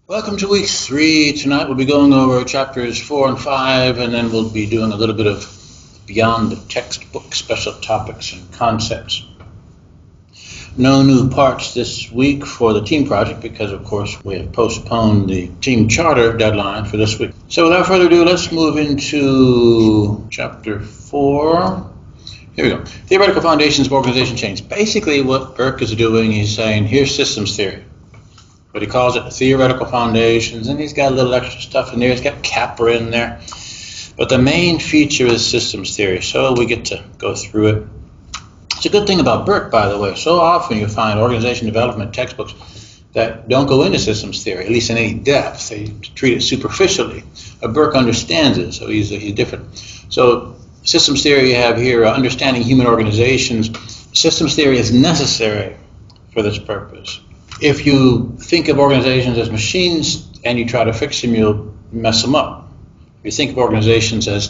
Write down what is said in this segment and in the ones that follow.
Welcome to week 3. Tonight we'll be going over chapters 4 and 5, and then we'll be doing a little bit of beyond the textbook special topics and concepts. No new parts this week for the team project because, of course, we have postponed the team charter deadline for this week. So without further ado, let's move into chapter 4. Here we go. Theoretical foundations of organization change. Basically what Burke is doing, he's saying, here's systems theory. But he calls it theoretical foundations, and he's got a little extra stuff in there. He's got Capra in there. But the main feature is systems theory, so we get to go through it. It's a good thing about Burke, by the way. So often you find organization development textbooks that don't go into systems theory, at least in any depth. They treat it superficially. Burke understands it, so he's different. So systems theory you have here, understanding human organizations. Systems theory is necessary for this purpose. If you think of organizations as machines and you try to fix them, you'll mess them up. If you think of organizations as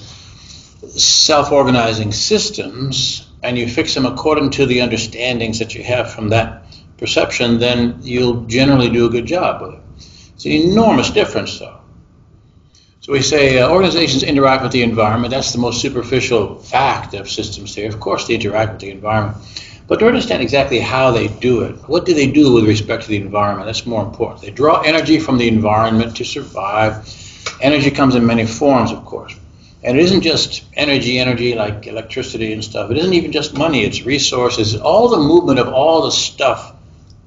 self-organizing systems and you fix them according to the understandings that you have from that perception, then you'll generally do a good job with it. It's an enormous difference, though. So we say organizations interact with the environment. That's the most superficial fact of systems theory. Of course, they interact with the environment. But to understand exactly how they do it, what do they do with respect to the environment? That's more important. They draw energy from the environment to survive. Energy comes in many forms, of course. And it isn't just energy like electricity and stuff. It isn't even just money, it's resources. All the movement of all the stuff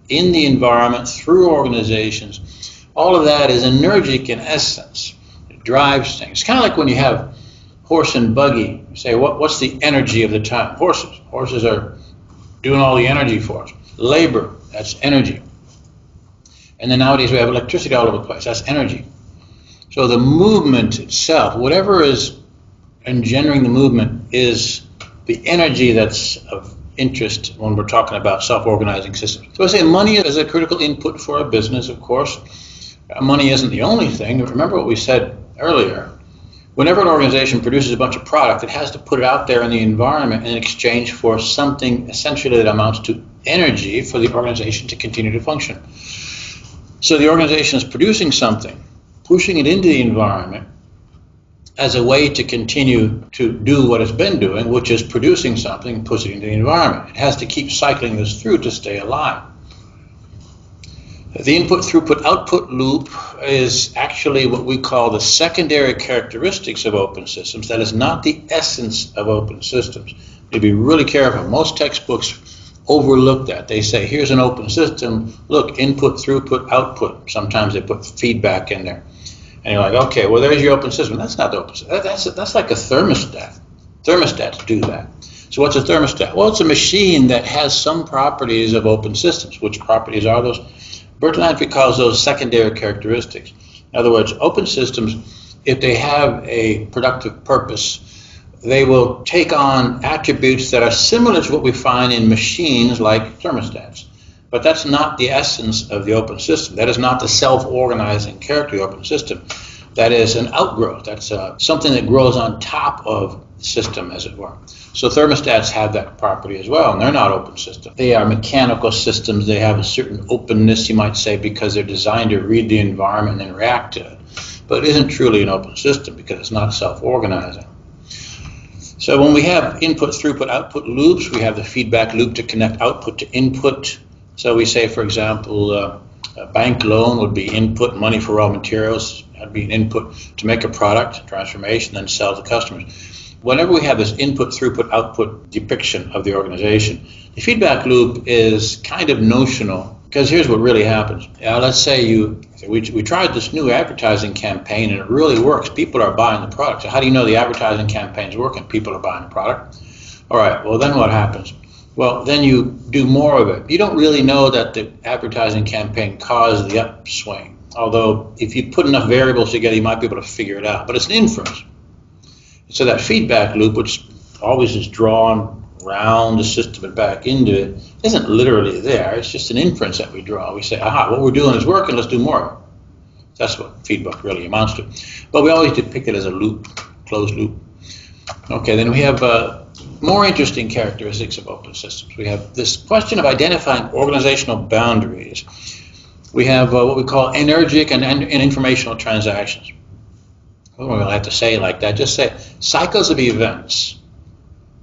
in the environment through organizations, all of that is energic in essence. It drives things. It's kind of like when you have horse and buggy. You say, what's the energy of the time? Horses. Horses are doing all the energy for us. Labor, that's energy. And then nowadays we have electricity all over the place, that's energy. So the movement itself, whatever is engendering the movement, is the energy that's of interest when we're talking about self-organizing systems. So I say money is a critical input for a business, of course. Money isn't the only thing. Remember what we said earlier. Whenever an organization produces a bunch of product, it has to put it out there in the environment in exchange for something essentially that amounts to energy for the organization to continue to function. So the organization is producing something, pushing it into the environment as a way to continue to do what it's been doing, which is producing something, pushing it into the environment. It has to keep cycling this through to stay alive. The input, throughput, output loop is actually what we call the secondary characteristics of open systems. That is not the essence of open systems. To be really careful. Most textbooks overlook that. They say, here's an open system. Look, input, throughput, output. Sometimes they put feedback in there. And you're like, okay, well, there's your open system. That's not the open system. That's like a thermostat. Thermostats do that. So what's a thermostat? Well, it's a machine that has some properties of open systems. Which properties are those? Bertalanffy calls those secondary characteristics. In other words, open systems, if they have a productive purpose, they will take on attributes that are similar to what we find in machines like thermostats. But that's not the essence of the open system. That is not the self-organizing character of the open system. That is an outgrowth. That's something that grows on top of the system, as it were. So thermostats have that property as well, and they're not open systems. They are mechanical systems. They have a certain openness, you might say, because they're designed to read the environment and then react to it. But it isn't truly an open system because it's not self-organizing. So when we have input, throughput, output loops, we have the feedback loop to connect output to input. So we say, for example, a bank loan would be input, money for raw materials. That would be an input to make a product, transformation, then sell to customers. Whenever we have this input, throughput, output depiction of the organization, the feedback loop is kind of notional, because here's what really happens. Let's say we tried this new advertising campaign and it really works. People are buying the product. So how do you know the advertising campaign is working? People are buying the product. All right, well then what happens? Well, then you do more of it. You don't really know that the advertising campaign caused the upswing, although if you put enough variables together, you might be able to figure it out. But it's an inference. So that feedback loop, which always is drawn around the system and back into it, isn't literally there. It's just an inference that we draw. We say, aha, what we're doing is working, let's do more. That's what feedback really amounts to. But we always depict it as a loop, closed loop. Okay, then we have more interesting characteristics of open systems. We have this question of identifying organizational boundaries. We have what we call energic and informational transactions. I don't really have to say it like that. Just say cycles of events.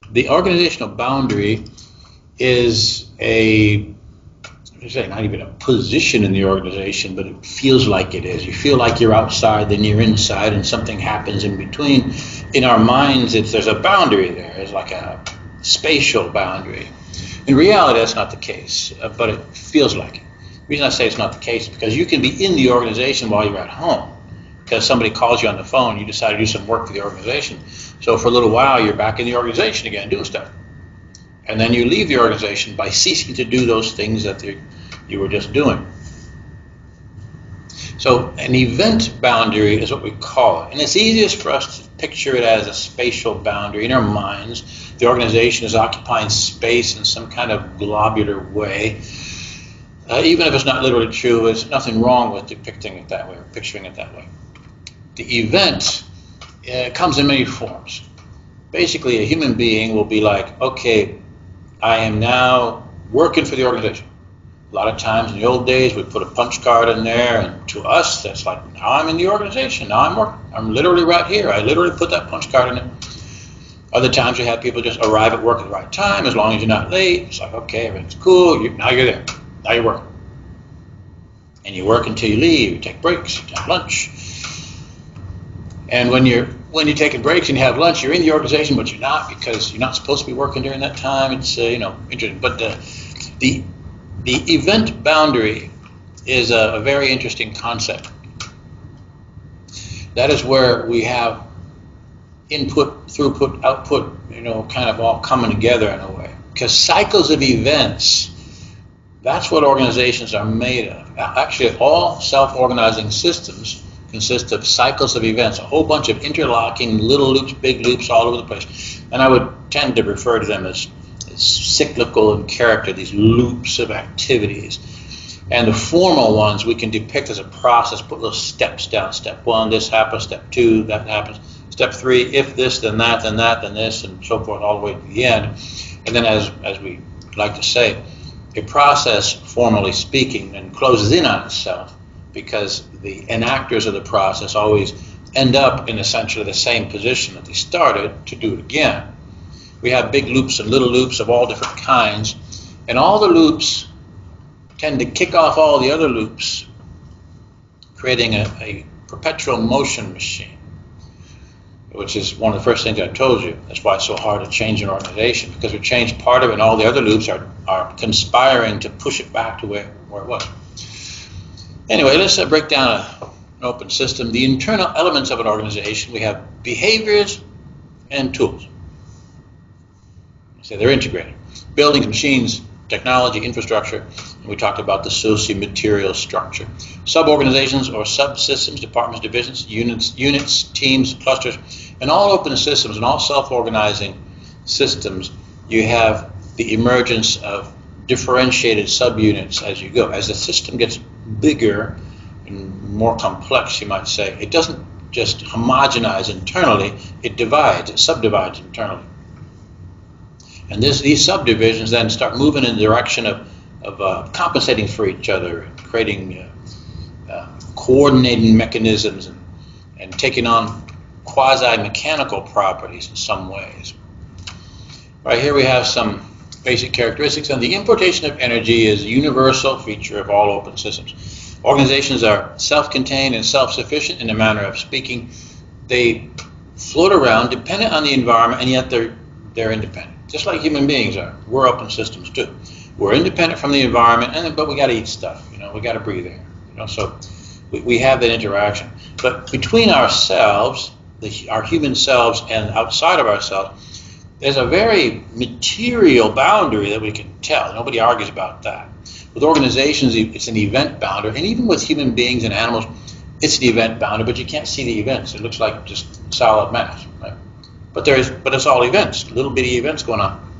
The organizational boundary is not even a position in the organization, but it feels like it is. You feel like you're outside, then you're inside, and something happens in between. In our minds, there's a boundary there. It's like a spatial boundary. In reality, that's not the case, but it feels like it. The reason I say it's not the case is because you can be in the organization while you're at home. Because somebody calls you on the phone, you decide to do some work for the organization. So for a little while, you're back in the organization again, doing stuff. And then you leave the organization by ceasing to do those things that you were just doing. So an event boundary is what we call it. And it's easiest for us to picture it as a spatial boundary in our minds. The organization is occupying space in some kind of globular way. Even if it's not literally true, there's nothing wrong with depicting it that way or picturing it that way. The event comes in many forms. Basically, a human being will be like, okay, I am now working for the organization. A lot of times in the old days, we put a punch card in there, and to us, that's like, now I'm in the organization, now I'm working. I'm literally right here. I literally put that punch card in there. Other times, you have people just arrive at work at the right time, as long as you're not late. It's like, okay, everything's cool. Now you're there. Now you're working. And you work until you leave. You take breaks. You have lunch. And when you're taking breaks and you have lunch, you're in the organization, but you're not, because you're not supposed to be working during that time. It's interesting. But the event boundary is a very interesting concept. That is where we have input, throughput, output, kind of all coming together in a way. Because cycles of events, that's what organizations are made of. Actually, all self-organizing systems consist of cycles of events, a whole bunch of interlocking little loops, big loops all over the place. And I would tend to refer to them as cyclical in character, these loops of activities. And the formal ones we can depict as a process, put little steps down. Step 1, this happens. Step 2, that happens. Step 3, if this, then that, then that, then this, and so forth, all the way to the end. And then as we like to say, a process, formally speaking, then closes in on itself, because the enactors of the process always end up in essentially the same position that they started to do it again. We have big loops and little loops of all different kinds, and all the loops tend to kick off all the other loops, creating a perpetual motion machine, which is one of the first things I told you. That's why it's so hard to change an organization, because we change part of it and all the other loops are conspiring to push it back to where it was. Anyway, let's break down an open system. The internal elements of an organization, we have behaviors and tools. So they're integrated. Buildings, machines, technology, infrastructure, and we talked about the socio-material structure. Sub-organizations or subsystems, departments, divisions, units, teams, clusters, and all open systems and all self-organizing systems, you have the emergence of differentiated subunits as you go. As the system gets bigger and more complex, you might say, it doesn't just homogenize internally, it divides, it subdivides internally. And these subdivisions then start moving in the direction of compensating for each other, creating coordinating mechanisms and taking on quasi-mechanical properties in some ways. Right here we have some basic characteristics, and the importation of energy is a universal feature of all open systems. Organizations are self-contained and self-sufficient in a manner of speaking. They float around dependent on the environment, and yet they're independent, just like human beings are. We're open systems too. We're independent from the environment, but we got to eat stuff. We got to breathe air. So we have that interaction. But between ourselves, our human selves, and outside of ourselves, there's a very material boundary that we can tell. Nobody argues about that. With organizations, it's an event boundary, and even with human beings and animals, it's an event boundary, but you can't see the events. It looks like just solid mass, right? But it's all events, little bitty events going on.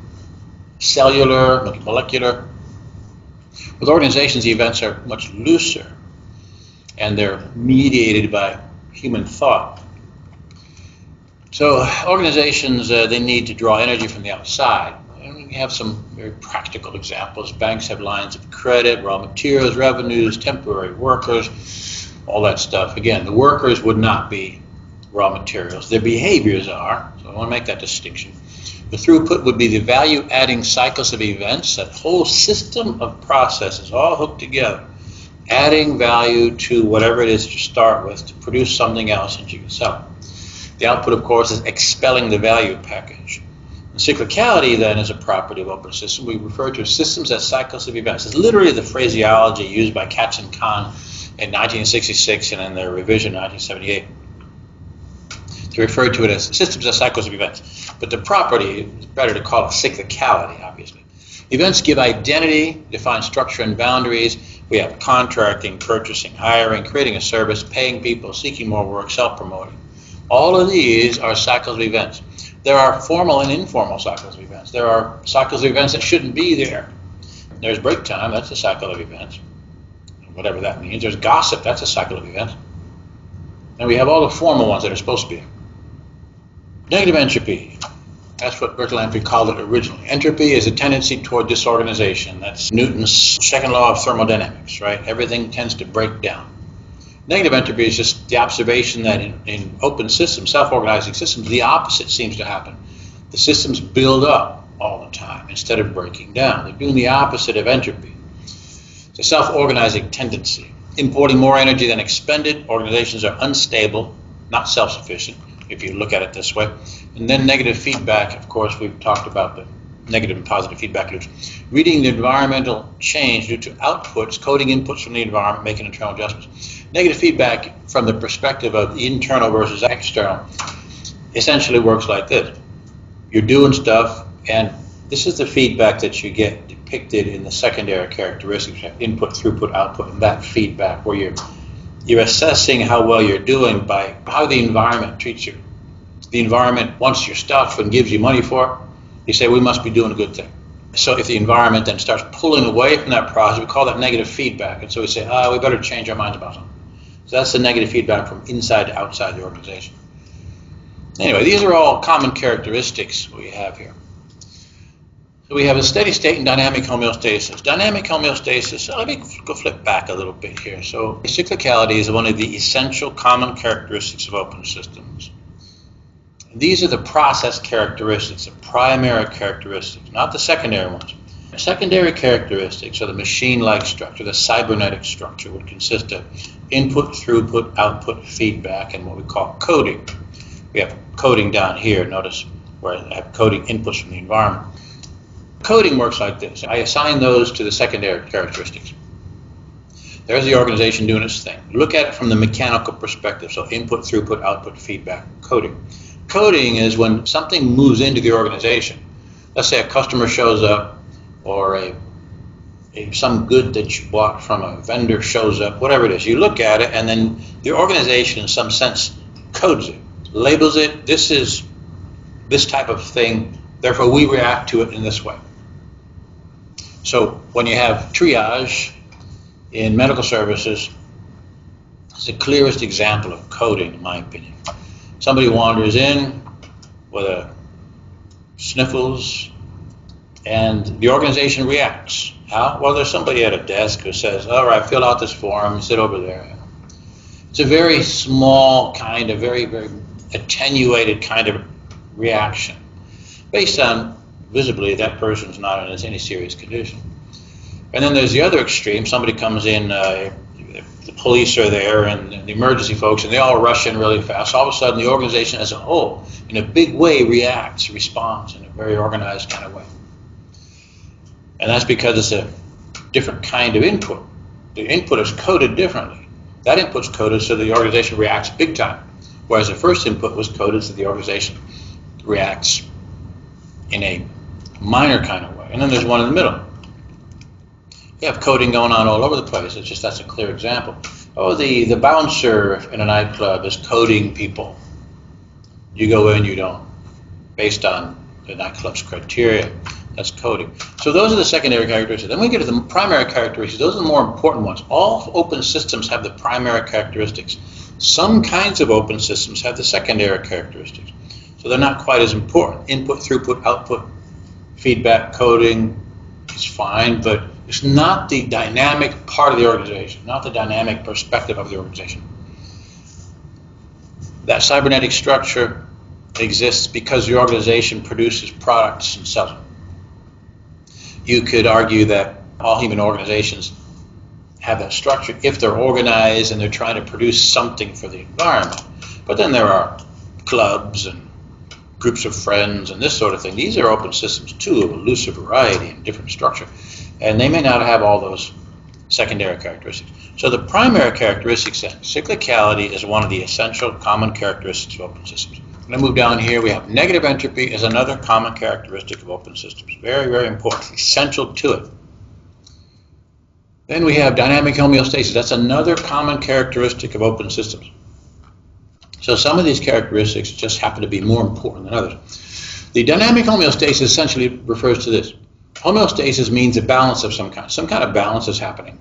Cellular, molecular. With organizations, the events are much looser, and they're mediated by human thought. So organizations, they need to draw energy from the outside. We have some very practical examples. Banks have lines of credit, raw materials, revenues, temporary workers, all that stuff. Again, the workers would not be raw materials. Their behaviors are, so I want to make that distinction. The throughput would be the value-adding cycles of events, that whole system of processes all hooked together, adding value to whatever it is you start with to produce something else that you can sell. The output, of course, is expelling the value package. And cyclicality, then, is a property of open systems. We refer to systems as cycles of events. It's literally the phraseology used by Katz and Kahn in 1966 and in their revision in 1978. To refer to it as systems as cycles of events. But the property, it's better to call it cyclicality, obviously. Events give identity, define structure and boundaries. We have contracting, purchasing, hiring, creating a service, paying people, seeking more work, self-promoting. All of these are cycles of events. There are formal and informal cycles of events. There are cycles of events that shouldn't be there. There's break time, that's a cycle of events, whatever that means. There's gossip, that's a cycle of events. And we have all the formal ones that are supposed to be. Negative entropy. That's what Bertalanffy called it originally. Entropy is a tendency toward disorganization. That's Newton's second law of thermodynamics, right? Everything tends to break down. Negative entropy is just the observation that in open systems, self-organizing systems, the opposite seems to happen. The systems build up all the time instead of breaking down. They're doing the opposite of entropy. It's a self-organizing tendency. Importing more energy than expended, organizations are unstable, not self-sufficient, if you look at it this way. And then negative feedback, of course, we've talked about the negative and positive feedback loops. Reading the environmental change due to outputs, coding inputs from the environment, making internal adjustments. Negative feedback from the perspective of internal versus external essentially works like this. You're doing stuff, and this is the feedback that you get depicted in the secondary characteristics, input, throughput, output, and that feedback where you're assessing how well you're doing by how the environment treats you. The environment wants your stuff and gives you money for it. You say, we must be doing a good thing. So if the environment then starts pulling away from that process, we call that negative feedback. And so we say, we better change our minds about something. So that's the negative feedback from inside to outside the organization. Anyway, these are all common characteristics we have here. So we have a steady state and dynamic homeostasis. Dynamic homeostasis, so let me go flip back a little bit here. So cyclicality is one of the essential common characteristics of open systems. These are the process characteristics, the primary characteristics, not the secondary ones. The secondary characteristics are the machine-like structure, the cybernetic structure would consist of input, throughput, output, feedback, and what we call coding. We have coding down here, notice where I have coding inputs from the environment. Coding works like this. I assign those to the secondary characteristics. There's the organization doing its thing. Look at it from the mechanical perspective, so input, throughput, output, feedback, coding. Coding is when something moves into the organization. Let's say a customer shows up, or some good that you bought from a vendor shows up, whatever it is. You look at it, and then the organization, in some sense, codes it, labels it. This is this type of thing, therefore we react to it in this way. So when you have triage in medical services, it's the clearest example of coding, in my opinion. Somebody wanders in with a sniffles, and the organization reacts. How? Well, there's somebody at a desk who says, all right, fill out this form, sit over there. It's a very small kind of, very, very attenuated kind of reaction, based on, visibly, that person's not in any serious condition. And then there's the other extreme. Somebody comes in, the police are there and the emergency folks, and they all rush in really fast. All of a sudden, the organization as a whole, in a big way, responds in a very organized kind of way. And that's because it's a different kind of input. The input is coded differently. That input's coded so the organization reacts big time, whereas the first input was coded so the organization reacts in a minor kind of way. And then there's one in the middle. You have coding going on all over the place. It's just, that's a clear example. Oh, the bouncer in a nightclub is coding people. You go in, you don't, based on the nightclub's criteria. That's coding. So those are the secondary characteristics. Then we get to the primary characteristics. Those are the more important ones. All open systems have the primary characteristics. Some kinds of open systems have the secondary characteristics. So they're not quite as important. Input, throughput, output, feedback coding is fine, but it's not the dynamic part of the organization, not the dynamic perspective of the organization. That cybernetic structure exists because the organization produces products and sells them. You could argue that all human organizations have that structure if they're organized and they're trying to produce something for the environment. But then there are clubs and groups of friends and this sort of thing. These are open systems too, of a looser variety and different structure. And they may not have all those secondary characteristics. So the primary characteristics, cyclicality is one of the essential common characteristics of open systems. When I move down here, we have negative entropy is another common characteristic of open systems. Very, very important, essential to it. Then we have dynamic homeostasis. That's another common characteristic of open systems. So some of these characteristics just happen to be more important than others. The dynamic homeostasis essentially refers to this. Homeostasis means a balance of some kind of balance is happening.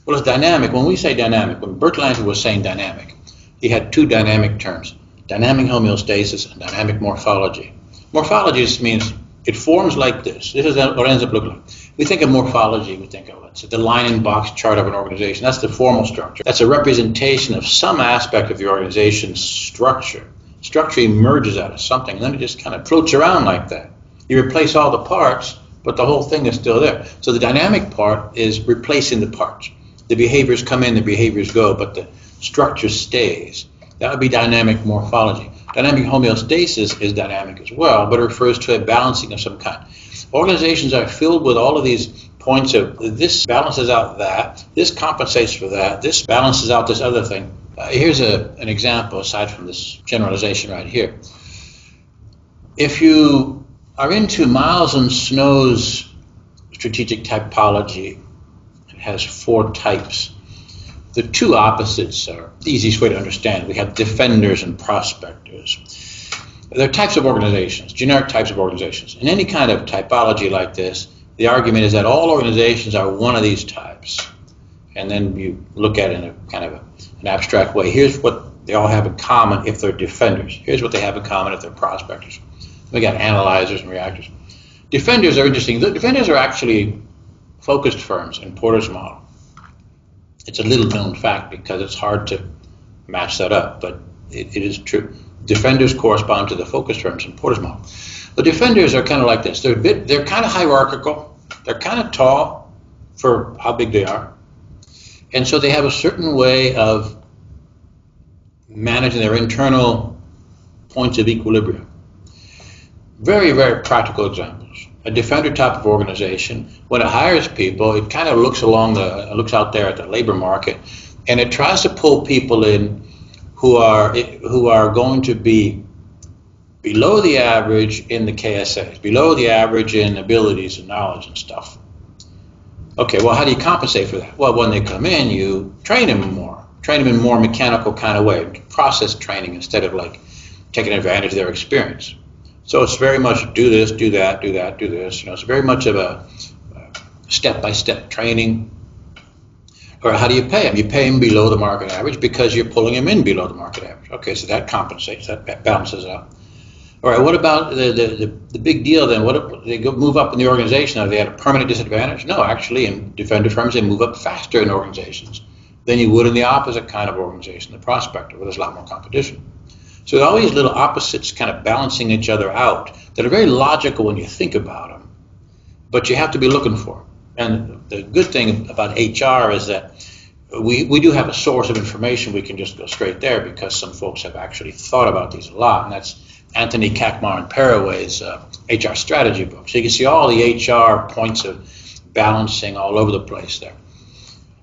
Well, it's dynamic. When we say dynamic, when Bertalanffy was saying dynamic, he had two dynamic terms, dynamic homeostasis and dynamic morphology. Morphology just means it forms like this. This is what it ends up looking like. We think of morphology, we think of the line and box chart of an organization. That's the formal structure. That's a representation of some aspect of the organization's structure. Structure emerges out of something, and then it just kind of floats around like that. You replace all the parts, but the whole thing is still there. So the dynamic part is replacing the parts. The behaviors come in, the behaviors go, but the structure stays. That would be dynamic morphology. Dynamic homeostasis is dynamic as well, but it refers to a balancing of some kind. Organizations are filled with all of these points of this balances out that, this compensates for that, this balances out this other thing. Here's an example aside from this generalization right here. If you are into Miles and Snow's strategic typology, it has 4 types. The two opposites are the easiest way to understand. We have defenders and prospectors. They're types of organizations, generic types of organizations. In any kind of typology like this, the argument is that all organizations are one of these types. And then you look at it in a kind of an abstract way. Here's what they all have in common if they're defenders. Here's what they have in common if they're prospectors. We got analyzers and reactors. Defenders are interesting. The defenders are actually focused firms in Porter's model. It's a little known fact because it's hard to match that up, but it is true. Defenders correspond to the focused firms in Porter's model. The defenders are kind of like this. They're kind of hierarchical. They're kind of tall for how big they are. And so they have a certain way of managing their internal points of equilibrium. Very, very practical examples. A defender type of organization, when it hires people, it kind of looks out there at the labor market, and it tries to pull people in who are going to be below the average in the KSAs, below the average in abilities and knowledge and stuff. Okay, well, how do you compensate for that? Well, when they come in, you train them in a more mechanical kind of way, process training instead of like taking advantage of their experience. So it's very much do this, do that, do that, do this. It's very much of a step-by-step training. Or how do you pay them? You pay them below the market average because you're pulling them in below the market average. Okay, so that compensates, that balances out. All right, what about the big deal then? What if they move up in the organization? Are they at a permanent disadvantage? No, actually, in defender firms, they move up faster in organizations than you would in the opposite kind of organization, the prospector, where there's a lot more competition. So there are all these little opposites kind of balancing each other out that are very logical when you think about them, but you have to be looking for them. And the good thing about HR is that we do have a source of information. We can just go straight there because some folks have actually thought about these a lot, and that's Anthony Kakmar and Paraway's HR strategy book. So you can see all the HR points of balancing all over the place there.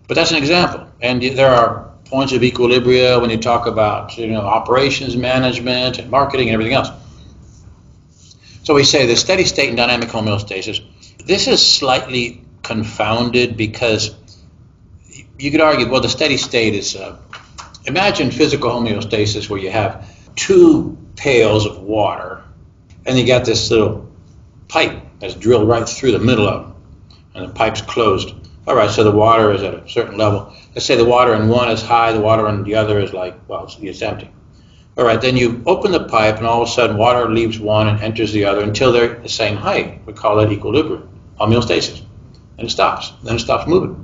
But that's an example, and there are points of equilibria when you talk about operations management and marketing and everything else. So we say the steady state and dynamic homeostasis. This is slightly confounded because you could argue, well, the steady state is, imagine physical homeostasis where you have 2 pails of water and you got this little pipe that's drilled right through the middle of them and the pipe's closed. All right, so the water is at a certain level. Let's say the water in one is high, the water in the other is it's empty. All right, then you open the pipe, and all of a sudden water leaves one and enters the other until they're the same height. We call that equilibrium, homeostasis. And it stops. Then it stops moving.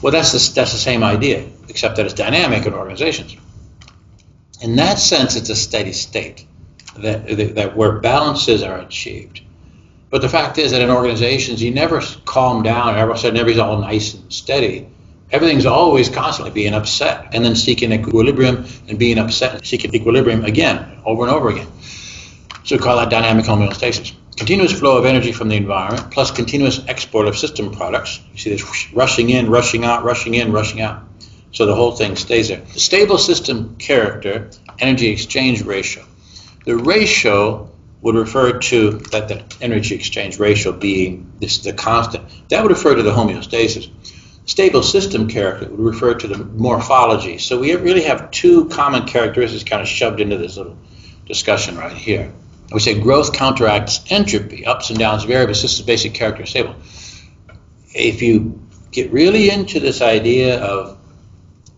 Well, that's the same idea, except that it's dynamic in organizations. In that sense, it's a steady state, that where balances are achieved. But the fact is that in organizations, you never calm down, and all of a sudden everything's all nice and steady. Everything's always constantly being upset, and then seeking equilibrium, and being upset and seeking equilibrium again, over and over again. So we call that dynamic homeostasis. Continuous flow of energy from the environment, plus continuous export of system products. You see this whoosh, rushing in, rushing out, rushing in, rushing out. So the whole thing stays there. The stable system character, energy exchange ratio. The ratio would refer to that energy exchange ratio being the constant. That would refer to the homeostasis. Stable system character would refer to the morphology. So we really have two common characteristics kind of shoved into this little discussion right here. We say growth counteracts entropy, ups and downs, variables. This is basic character stable. If you get really into this idea of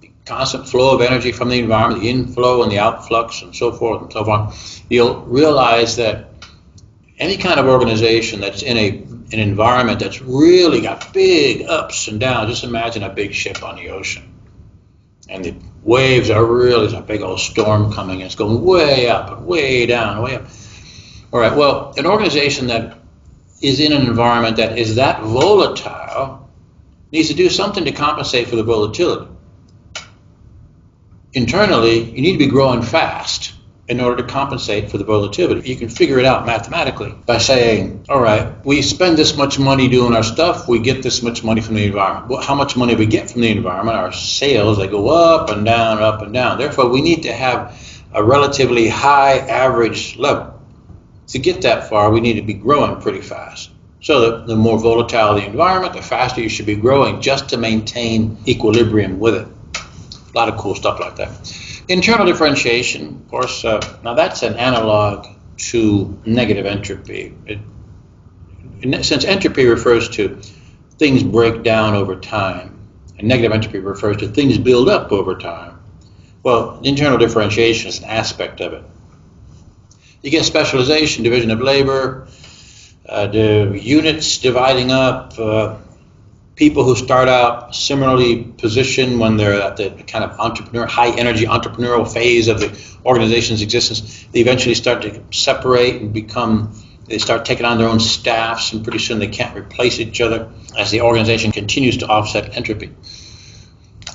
the constant flow of energy from the environment, the inflow and the outflux and so forth and so on, you'll realize that any kind of organization that's in an environment that's really got big ups and downs, just imagine a big ship on the ocean. And the waves are really, there's a big old storm coming, and it's going way up and way down and way up. All right, well, an organization that is in an environment that is that volatile needs to do something to compensate for the volatility. Internally, you need to be growing fast in order to compensate for the volatility. You can figure it out mathematically by saying, all right, we spend this much money doing our stuff, we get this much money from the environment. Well, how much money we get from the environment? Our sales, they go up and down, up and down. Therefore, we need to have a relatively high average level. To get that far, we need to be growing pretty fast. So the more volatile the environment, the faster you should be growing just to maintain equilibrium with it. A lot of cool stuff like that. Internal differentiation, of course, now that's an analog to negative entropy. Since entropy refers to things break down over time, and negative entropy refers to things build up over time, well, internal differentiation is an aspect of it. You get specialization, division of labor, the units dividing up, people who start out similarly positioned when they're at the kind of high energy entrepreneurial phase of the organization's existence, they eventually start to separate and they start taking on their own staffs, and pretty soon they can't replace each other as the organization continues to offset entropy.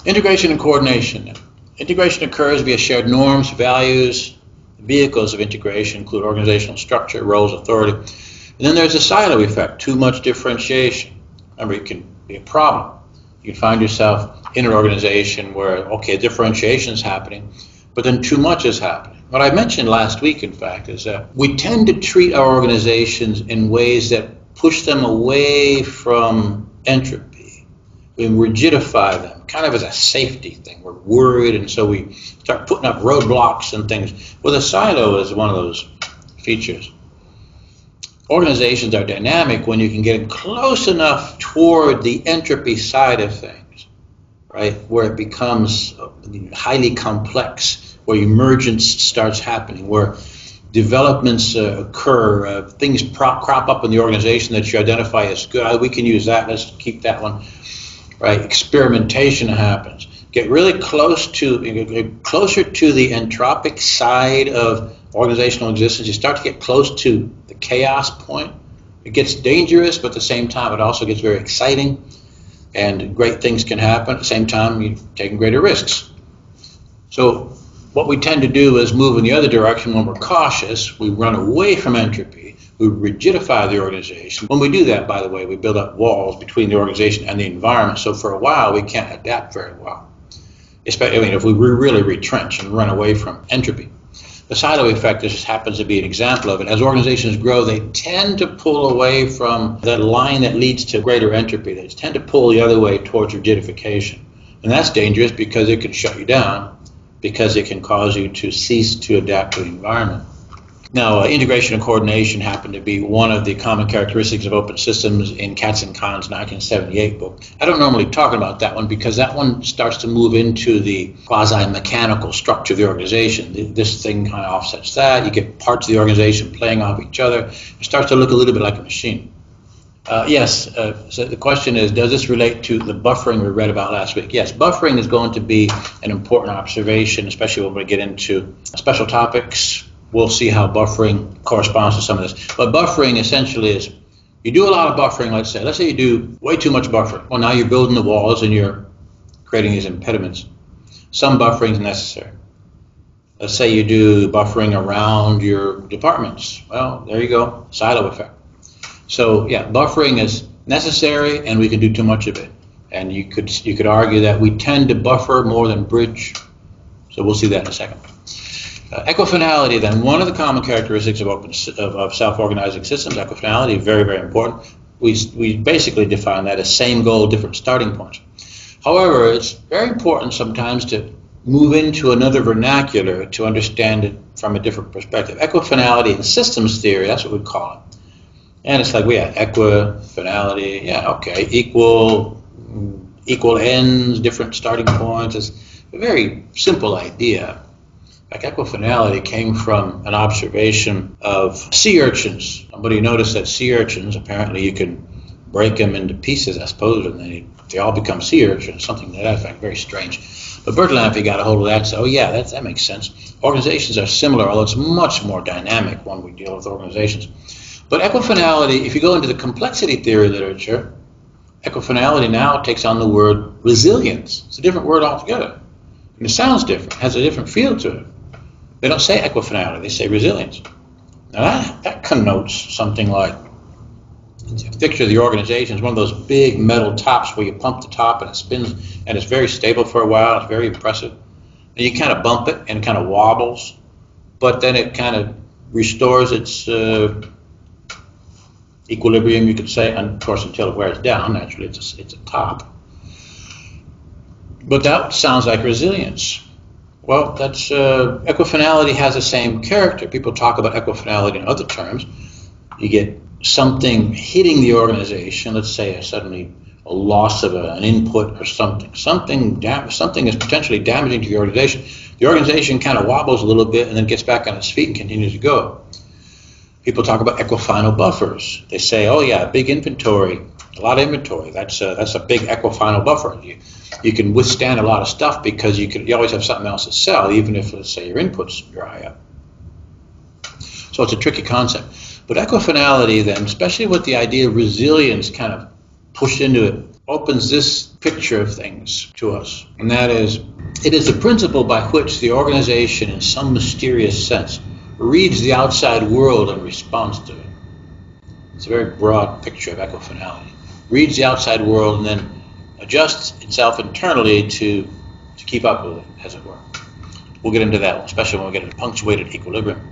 Integration and coordination. Integration occurs via shared norms, values. Vehicles of integration include organizational structure, roles, authority. And then there's a silo effect, too much differentiation. Remember, it can be a problem. You can find yourself in an organization where, okay, differentiation is happening, but then too much is happening. What I mentioned last week, in fact, is that we tend to treat our organizations in ways that push them away from entropy. We rigidify them, kind of as a safety thing. We're worried, and so we start putting up roadblocks and things. Well, the silo is one of those features. Organizations are dynamic when you can get close enough toward the entropy side of things, right, where it becomes highly complex, where emergence starts happening, where developments occur, things crop up in the organization that you identify as good. We can use that, let's keep that one. Right, experimentation happens. Get really closer to the entropic side of organizational existence. You start to get close to the chaos point. It gets dangerous, but at the same time, it also gets very exciting, and great things can happen. At the same time, you're taking greater risks. So what we tend to do is move in the other direction when we're cautious. We run away from entropy. We rigidify the organization. When we do that, by the way, we build up walls between the organization and the environment. So for a while, we can't adapt very well. Especially, if we really retrench and run away from entropy. The silo effect just happens to be an example of it. As organizations grow, they tend to pull away from that line that leads to greater entropy. They tend to pull the other way towards rigidification. And that's dangerous because it can shut you down, because it can cause you to cease to adapt to the environment. Now, integration and coordination happen to be one of the common characteristics of open systems in Katz and Kahn's 1978 book. I don't normally talk about that one because that one starts to move into the quasi-mechanical structure of the organization. This thing kind of offsets that. You get parts of the organization playing off each other. It starts to look a little bit like a machine. So the question is, does this relate to the buffering we read about last week? Yes, buffering is going to be an important observation, especially when we get into special topics. We'll see how buffering corresponds to some of this. But buffering essentially is, you do a lot of buffering, let's say you do way too much buffering. Well, now you're building the walls and you're creating these impediments. Some buffering is necessary. Let's say you do buffering around your departments. Well, there you go, silo effect. So yeah, buffering is necessary, and we can do too much of it. And you could argue that we tend to buffer more than bridge. So we'll see that in a second. Equifinality, then, one of the common characteristics of self-organizing systems. Equifinality, very, very important. We basically define that as same goal, different starting points. However, it's very important sometimes to move into another vernacular to understand it from a different perspective. Equifinality in systems theory, that's what we call it. And it's like, equifinality, equal ends, different starting points. It's a very simple idea. Like, equifinality came from an observation of sea urchins. Somebody noticed that sea urchins, apparently you can break them into pieces, I suppose, and they all become sea urchins, something that I find very strange. But Bertalanffy got a hold of that and said, that makes sense. Organizations are similar, although it's much more dynamic when we deal with organizations. But equifinality, if you go into the complexity theory literature, equifinality now takes on the word resilience. It's a different word altogether. And it sounds different, has a different feel to it. They don't say equifinality, they say resilience. Now that connotes something like, picture the organization is one of those big metal tops where you pump the top and it spins and it's very stable for a while, it's very impressive. And you kind of bump it and it kind of wobbles, but then it kind of restores its equilibrium, you could say, and of course until it wears down. Naturally it's a top. But that sounds like resilience. Well, that's equifinality has the same character. People talk about equifinality in other terms. You get something hitting the organization, let's say suddenly a loss of an input or something. Something is potentially damaging to the organization. The organization kind of wobbles a little bit and then gets back on its feet and continues to go. People talk about equifinal buffers. They say, big inventory, a lot of inventory. That's a big equifinal buffer. You can withstand a lot of stuff because you always have something else to sell, even if, let's say, your inputs dry up. So it's a tricky concept. But equifinality then, especially with the idea of resilience kind of pushed into it, opens this picture of things to us. And that is, it is the principle by which the organization, in some mysterious sense, reads the outside world and responds to it. It's a very broad picture of equifinality. Reads the outside world and then adjusts itself internally to keep up with it, as it were. We'll get into that, especially when we get into punctuated equilibrium.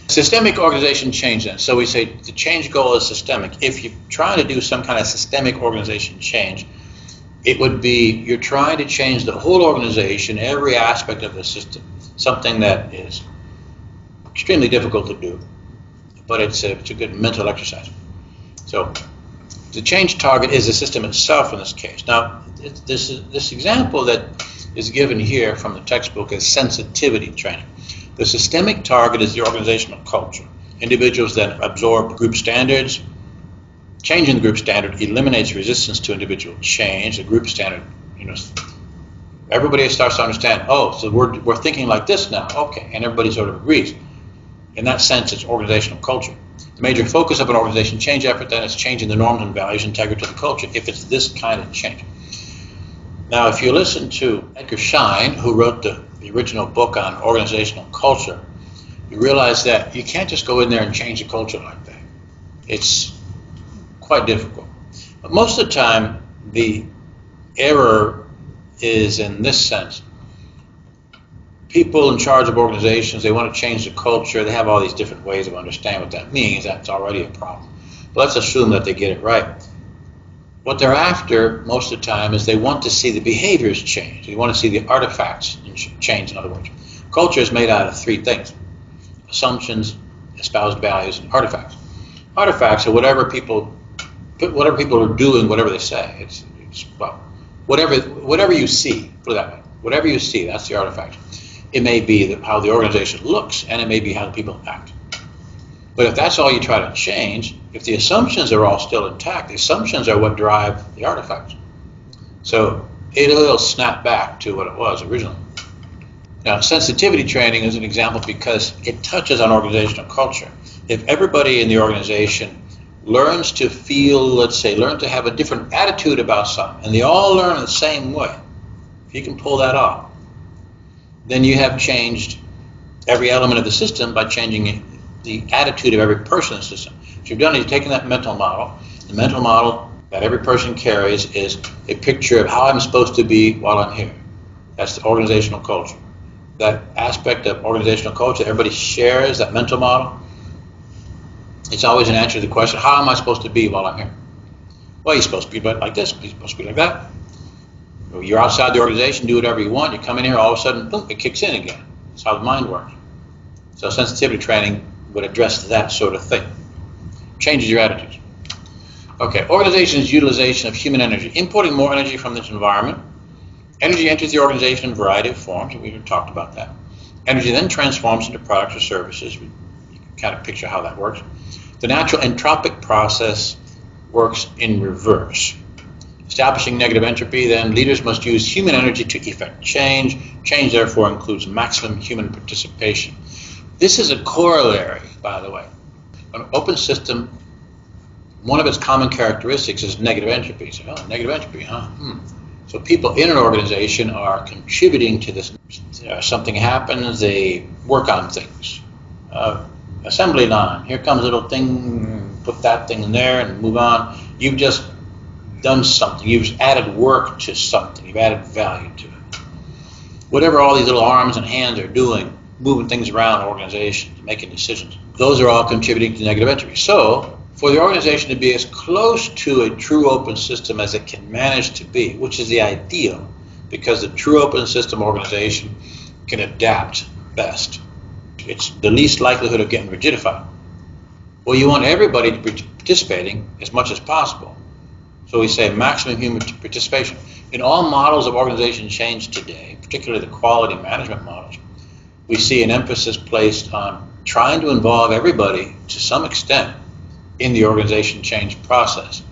Systemic organization change then. So we say the change goal is systemic. If you're trying to do some kind of systemic organization change, it would be you're trying to change the whole organization, every aspect of the system, something that is extremely difficult to do, but it's a good mental exercise. So the change target is the system itself in this case. Now, this example that is given here from the textbook is sensitivity training. The systemic target is the organizational culture. Individuals then absorb group standards. Changing the group standard eliminates resistance to individual change. The group standard, everybody starts to understand, so we're thinking like this now, okay, and everybody sort of agrees. In that sense, it's organizational culture. The major focus of an organization change effort then is changing the norms and values integral to the culture, if it's this kind of change. Now, if you listen to Edgar Schein, who wrote the original book on organizational culture, you realize that you can't just go in there and change the culture like that. It's quite difficult. But most of the time, the error is in this sense. People in charge of organizations, they want to change the culture. They have all these different ways of understanding what that means. That's already a problem. But let's assume that they get it right. What they're after most of the time is they want to see the behaviors change. They want to see the artifacts change, in other words. Culture is made out of three things: assumptions, espoused values, and artifacts. Artifacts are whatever people are doing, whatever they say. It's well, whatever you see, put it that way. Whatever you see, that's the artifact. It may be how the organization looks, and it may be how the people act. But if that's all you try to change, if the assumptions are all still intact, the assumptions are what drive the artifacts. So it'll snap back to what it was originally. Now, sensitivity training is an example because it touches on organizational culture. If everybody in the organization learns to feel, let's say, learn to have a different attitude about something, and they all learn the same way, if you can pull that off, then you have changed every element of the system by changing the attitude of every person in the system. What you've done is you've taken that mental model. The mental model that every person carries is a picture of how I'm supposed to be while I'm here. That's the organizational culture. That aspect of organizational culture, everybody shares that mental model. It's always an answer to the question, how am I supposed to be while I'm here? Well, you're supposed to be like this, you're supposed to be like that. You're outside the organization, do whatever you want, you come in here, all of a sudden, boom, it kicks in again. That's how the mind works. So sensitivity training would address that sort of thing. Changes your attitudes. Okay, organization's utilization of human energy. Importing more energy from this environment. Energy enters the organization in a variety of forms, and we've talked about that. Energy then transforms into products or services. You can kind of picture how that works. The natural entropic process works in reverse. Establishing negative entropy, then leaders must use human energy to effect change. Change, therefore, includes maximum human participation. This is a corollary, by the way. An open system, one of its common characteristics is negative entropy. So, negative entropy, huh? So people in an organization are contributing to this. Something happens, they work on things. Assembly line, here comes a little thing, put that thing in there and move on. You've just done something. You've added work to something. You've added value to it. Whatever all these little arms and hands are doing, moving things around organizations, making decisions, those are all contributing to negative entropy. So for the organization to be as close to a true open system as it can manage to be, which is the ideal, because the true open system organization can adapt best. It's the least likelihood of getting rigidified. Well, you want everybody to be participating as much as possible. So we say maximum human participation. In all models of organization change today, particularly the quality management models, we see an emphasis placed on trying to involve everybody to some extent in the organization change process.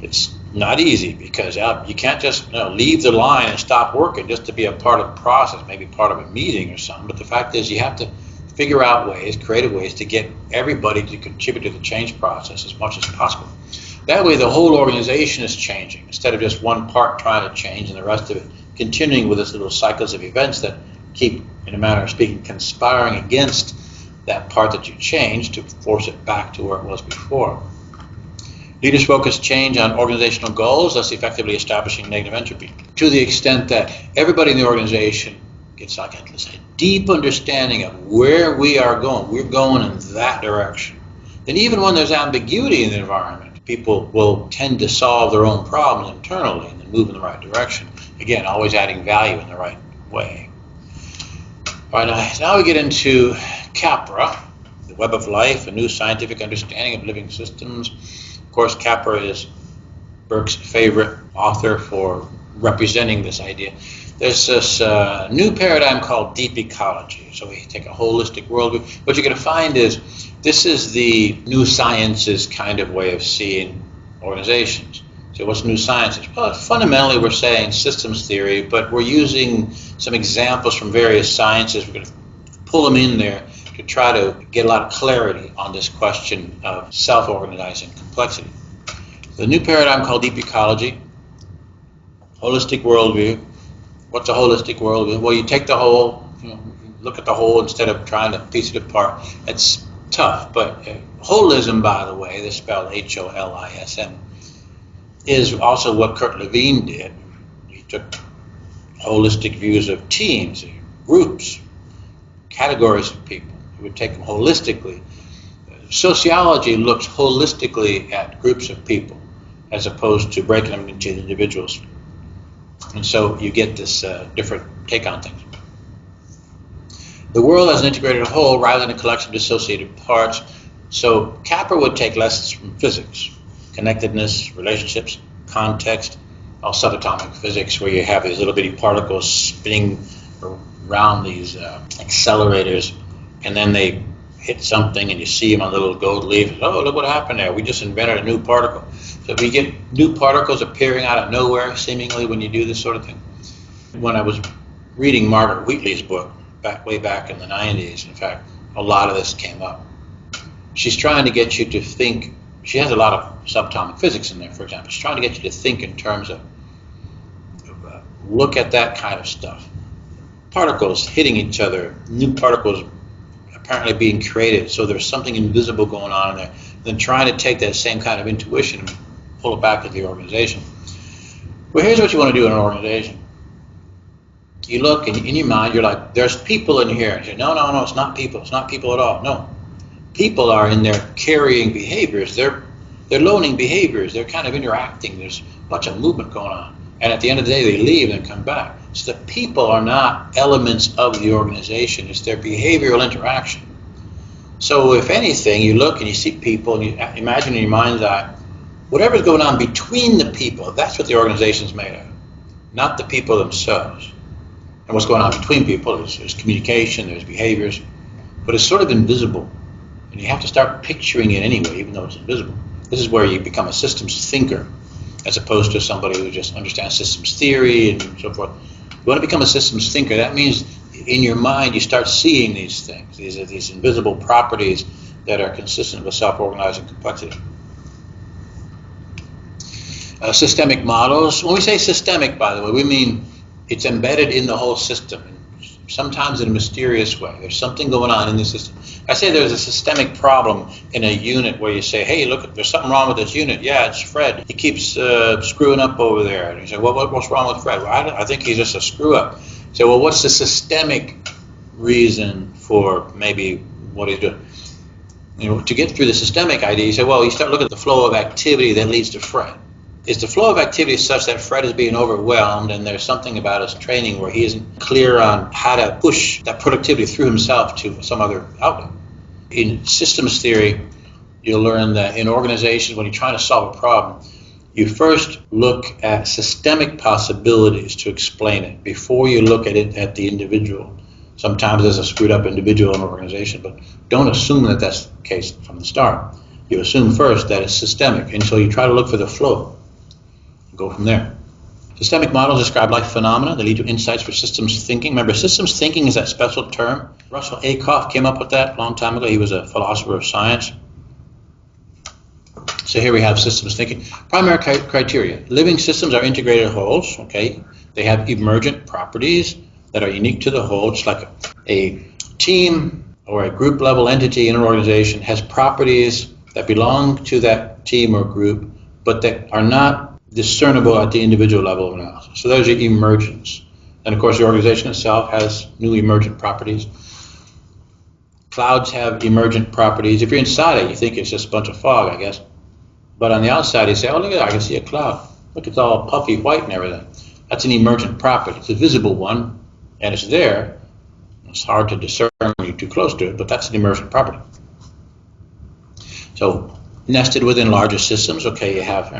It's not easy because you can't just leave the line and stop working just to be a part of the process, maybe part of a meeting or something. But the fact is you have to figure out ways, creative ways to get everybody to contribute to the change process as much as possible. That way the whole organization is changing instead of just one part trying to change and the rest of it continuing with its little cycles of events that keep, in a manner of speaking, conspiring against that part that you changed to force it back to where it was before. Leaders focus change on organizational goals, thus effectively establishing negative entropy. To the extent that everybody in the organization gets like a deep understanding of where we are going, we're going in that direction. Then even when there's ambiguity in the environment, people will tend to solve their own problems internally and then move in the right direction. Again, always adding value in the right way. All right, now we get into Capra, the Web of Life, a new scientific understanding of living systems. Of course, Capra is Burke's favorite author for representing this idea. There's this new paradigm called deep ecology. So we take a holistic worldview. What you're going to find is this is the new sciences kind of way of seeing organizations. So what's new sciences? Well, fundamentally we're saying systems theory, but we're using some examples from various sciences. We're going to pull them in there to try to get a lot of clarity on this question of self-organizing complexity. The new paradigm called deep ecology, holistic worldview. What's a holistic worldview? Well, you take the whole, look at the whole instead of trying to piece it apart. It's tough, but holism, by the way, this is spelled H-O-L-I-S-M, is also what Kurt Lewin did. He took holistic views of teams, groups, categories of people. He would take them holistically. Sociology looks holistically at groups of people as opposed to breaking them into individuals. And so you get this different take on things. the world as an integrated whole rather than a collection of dissociated parts. So Capra would take lessons from physics, connectedness, relationships, context, all subatomic physics, where you have these little bitty particles spinning around these accelerators, and then they hit something and you see them on the little gold leaf. Oh, look what happened there. We just invented a new particle. So if you get new particles appearing out of nowhere, seemingly, when you do this sort of thing. When I was reading Margaret Wheatley's book, way back in the 90s, in fact, a lot of this came up. She's trying to get you to think. She has a lot of subatomic physics in there, for example. She's trying to get you to think in terms of look at that kind of stuff. Particles hitting each other, new particles apparently being created, so there's something invisible going on in there. Then trying to take that same kind of intuition and pull it back into the organization. Well, here's what you want to do in an organization. You look, and in your mind, you're like, there's people in here. And you say, no, it's not people. It's not people at all. No. People are in there carrying behaviors. They're loaning behaviors. They're kind of interacting. There's a bunch of movement going on. And at the end of the day, they leave and come back. So the people are not elements of the organization. It's their behavioral interaction. So if anything, you look and you see people, and you imagine in your mind's eye, whatever's going on between the people, that's what the organization's made of, not the people themselves. And what's going on between people is there's communication, there's behaviors, but it's sort of invisible. And you have to start picturing it anyway, even though it's invisible. This is where you become a systems thinker, as opposed to somebody who just understands systems theory and so forth. You want to become a systems thinker. That means in your mind you start seeing these things, these invisible properties that are consistent with self-organizing complexity. Systemic models. When we say systemic, by the way, we mean it's embedded in the whole system, sometimes in a mysterious way. There's something going on in the system. I say there's a systemic problem in a unit where you say, hey, look, there's something wrong with this unit. Yeah, it's Fred. He keeps screwing up over there. And you say, well, what's wrong with Fred? Well, I think he's just a screw up. You say, well, what's the systemic reason for maybe what he's doing? You know, to get through the systemic idea, you say, well, you start looking at the flow of activity that leads to Fred. Is the flow of activity such that Fred is being overwhelmed, and there's something about his training where he isn't clear on how to push that productivity through himself to some other outlet? In systems theory, you'll learn that in organizations, when you're trying to solve a problem, you first look at systemic possibilities to explain it before you look at it at the individual. Sometimes there's a screwed up individual in an organization, but don't assume that that's the case from the start. You assume first that it's systemic, and so you try to look for the flow. Go from there. Systemic models describe life phenomena that lead to insights for systems thinking. Remember, systems thinking is that special term. Russell Ackoff came up with that a long time ago. He was a philosopher of science. So here we have systems thinking. Primary criteria. Living systems are integrated wholes. Okay, they have emergent properties that are unique to the whole. Just like a team or a group level entity in an organization has properties that belong to that team or group, but that are not discernible at the individual level of analysis. So those are emergence. And of course the organization itself has new emergent properties. Clouds have emergent properties. If you're inside it, you think it's just a bunch of fog, I guess. But on the outside, you say, oh, look at that, I can see a cloud. Look, it's all puffy white and everything. That's an emergent property. It's a visible one, and it's there. It's hard to discern when you're too close to it, but that's an emergent property. So nested within larger systems, okay, you have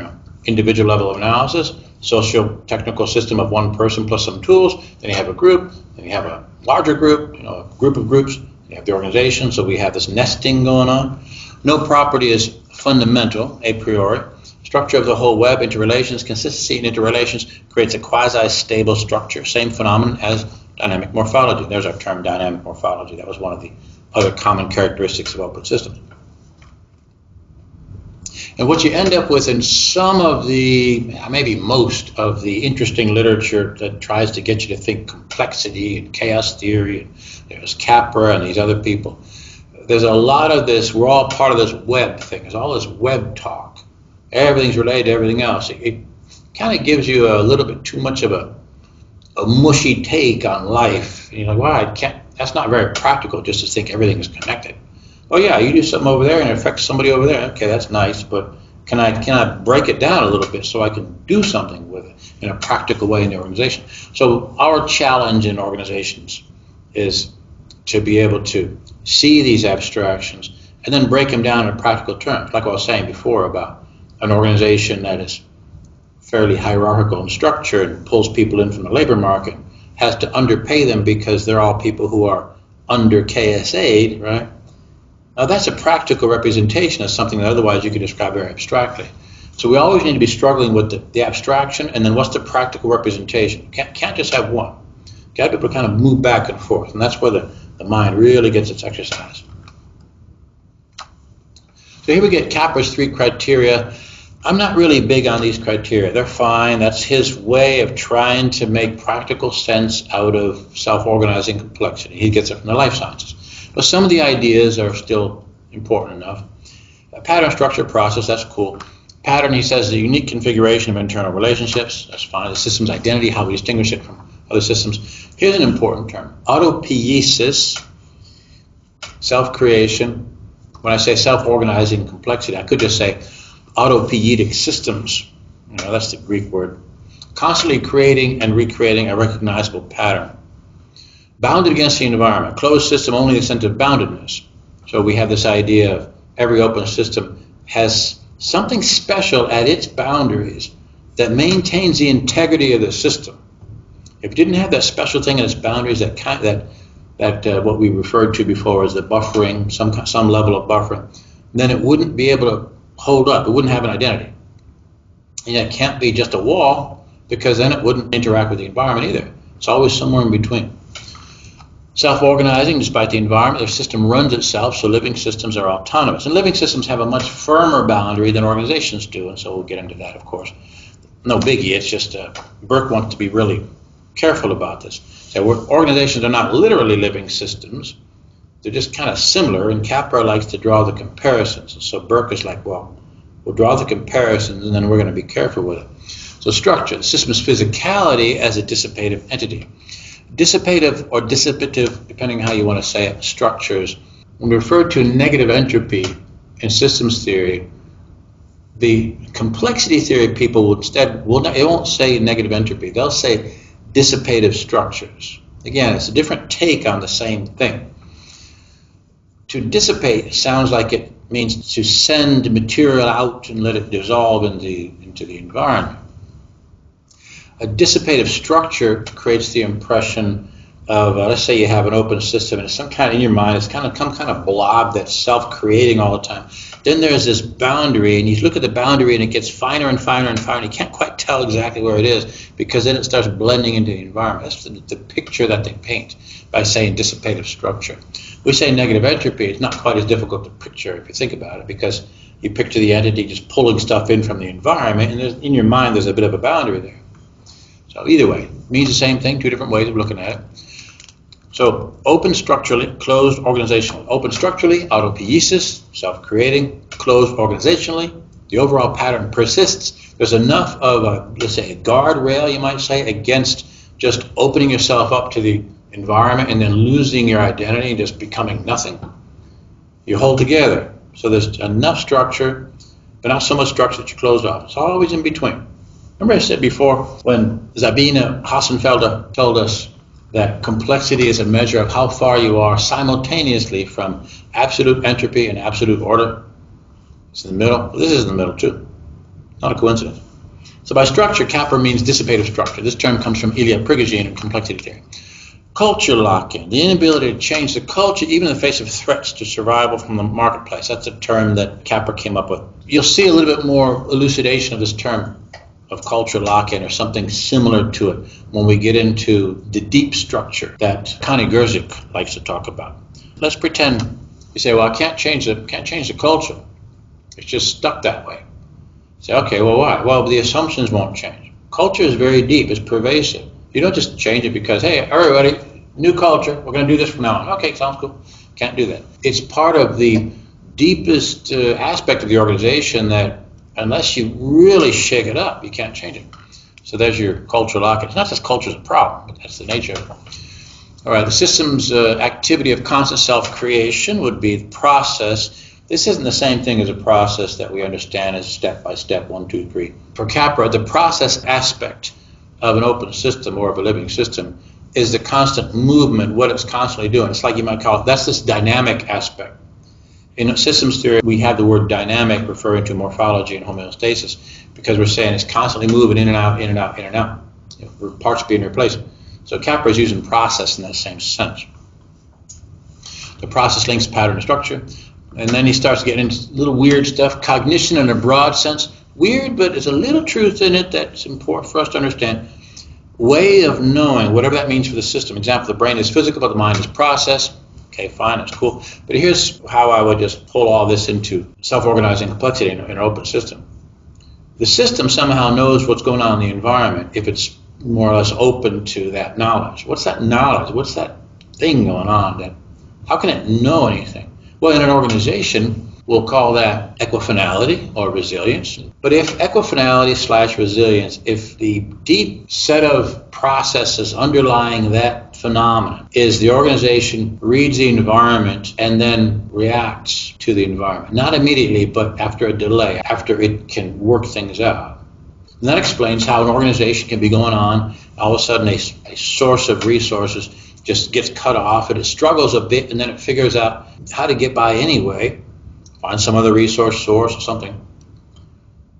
individual level of analysis, socio-technical system of one person plus some tools, then you have a group, then you have a larger group, a group of groups, you have the organization, so we have this nesting going on. No property is fundamental, a priori. Structure of the whole web, interrelations, consistency in interrelations creates a quasi-stable structure, same phenomenon as dynamic morphology. There's our term, dynamic morphology. That was one of the other common characteristics of open systems. And what you end up with in some of the, maybe most of the interesting literature that tries to get you to think complexity and chaos theory, and there's Capra and these other people, there's a lot of this, we're all part of this web thing. There's all this web talk. Everything's related to everything else. It kind of gives you a little bit too much of a mushy take on life. And you're like, wow, that's not very practical just to think everything is connected. Oh yeah, you do something over there and it affects somebody over there. Okay, that's nice, but can I break it down a little bit so I can do something with it in a practical way in the organization? So our challenge in organizations is to be able to see these abstractions and then break them down in practical terms, like I was saying before about an organization that is fairly hierarchical in structure and pulls people in from the labor market, has to underpay them because they're all people who are under KSA'd, right? Now that's a practical representation of something that otherwise you could describe very abstractly. So we always need to be struggling with the abstraction and then what's the practical representation. Can't just have one. Got to be able to kind of move back and forth, and that's where the mind really gets its exercise. So here we get Capra's 3 criteria. I'm not really big on these criteria. They're fine. That's his way of trying to make practical sense out of self-organizing complexity. He gets it from the life sciences. But some of the ideas are still important enough. A pattern, structure, process, that's cool. Pattern, he says, the unique configuration of internal relationships. That's fine. The system's identity, how we distinguish it from other systems. Here's an important term. Autopoiesis, self-creation. When I say self-organizing complexity, I could just say autopoietic systems. You know, that's the Greek word. Constantly creating and recreating a recognizable pattern. Bounded against the environment. Closed system only in the sense of boundedness. So we have this idea of every open system has something special at its boundaries that maintains the integrity of the system. If it didn't have that special thing at its boundaries, that what we referred to before as the buffering, some level of buffering, then it wouldn't be able to hold up. It wouldn't have an identity. And it can't be just a wall, because then it wouldn't interact with the environment either. It's always somewhere in between. Self-organizing, despite the environment, the system runs itself, so living systems are autonomous. And living systems have a much firmer boundary than organizations do, and so we'll get into that, of course. No biggie, it's just Burke wants to be really careful about this. So organizations are not literally living systems. They're just kind of similar, and Capra likes to draw the comparisons. And so Burke is like, well, we'll draw the comparisons, and then we're going to be careful with it. So structure, the system's physicality as a dissipative entity. Dissipative or dissipative, depending how you want to say it, structures. When we refer to negative entropy in systems theory, the complexity theory people will they won't say negative entropy. They'll say dissipative structures. Again, it's a different take on the same thing. To dissipate sounds like it means to send material out and let it dissolve into the environment. A dissipative structure creates the impression of, let's say you have an open system and it's some kind of, in your mind, it's some kind of blob that's self-creating all the time. Then there's this boundary, and you look at the boundary and it gets finer and finer and finer, and you can't quite tell exactly where it is because then it starts blending into the environment. That's the picture that they paint by saying dissipative structure. We say negative entropy, it's not quite as difficult to picture if you think about it, because you picture the entity just pulling stuff in from the environment, and in your mind there's a bit of a boundary there. So either way, it means the same thing, 2 different ways of looking at it. So open structurally, closed organizationally. Open structurally, autopoiesis, self-creating. Closed organizationally, the overall pattern persists. There's enough of let's say a guardrail, you might say, against just opening yourself up to the environment and then losing your identity and just becoming nothing. You hold together. So there's enough structure, but not so much structure that you close off. It's always in between. Remember I said before, when Sabine Hassenfelder told us that complexity is a measure of how far you are simultaneously from absolute entropy and absolute order. It's in the middle. This is in the middle too. Not a coincidence. So by structure, Capra means dissipative structure. This term comes from Ilya Prigogine in complexity theory. Culture lock-in, the inability to change the culture even in the face of threats to survival from the marketplace. That's a term that Capra came up with. You'll see a little bit more elucidation of this term of culture lock-in or something similar to it when we get into the deep structure that Connie Gerzik likes to talk about. Let's pretend you say, well, I can't change the culture. It's just stuck that way. Say, okay, well, why? Well, the assumptions won't change. Culture is very deep, it's pervasive. You don't just change it because, hey, everybody, new culture, we're going to do this from now on. Okay, sounds cool. Can't do that. It's part of the deepest aspect of the organization that unless you really shake it up, you can't change it. So there's your cultural lock-in. It's not just culture is a problem, but that's the nature of it. All right, the system's activity of constant self-creation would be the process. This isn't the same thing as a process that we understand as step by step, 1, 2, 3. For Capra, the process aspect of an open system or of a living system is the constant movement, what it's constantly doing. It's like you might call it, that's this dynamic aspect. In systems theory, we have the word dynamic referring to morphology and homeostasis because we're saying it's constantly moving in and out, in and out, in and out. Parts being replaced. So Capra is using process in that same sense. The process links pattern and structure. And then he starts getting into little weird stuff. Cognition in a broad sense. Weird, but there's a little truth in it that's important for us to understand. Way of knowing, whatever that means for the system. Example, the brain is physical, but the mind is process. Okay, fine, that's cool. But here's how I would just pull all this into self-organizing complexity in an open system. The system somehow knows what's going on in the environment if it's more or less open to that knowledge. What's that knowledge? What's that thing going on? How can it know anything? Well, in an organization, we'll call that equifinality or resilience. But if equifinality/resilience, if the deep set of processes underlying that phenomenon is the organization reads the environment and then reacts to the environment, not immediately, but after a delay, after it can work things out. And that explains how an organization can be going on, all of a sudden a source of resources just gets cut off and it struggles a bit and then it figures out how to get by anyway, find some other resource source or something.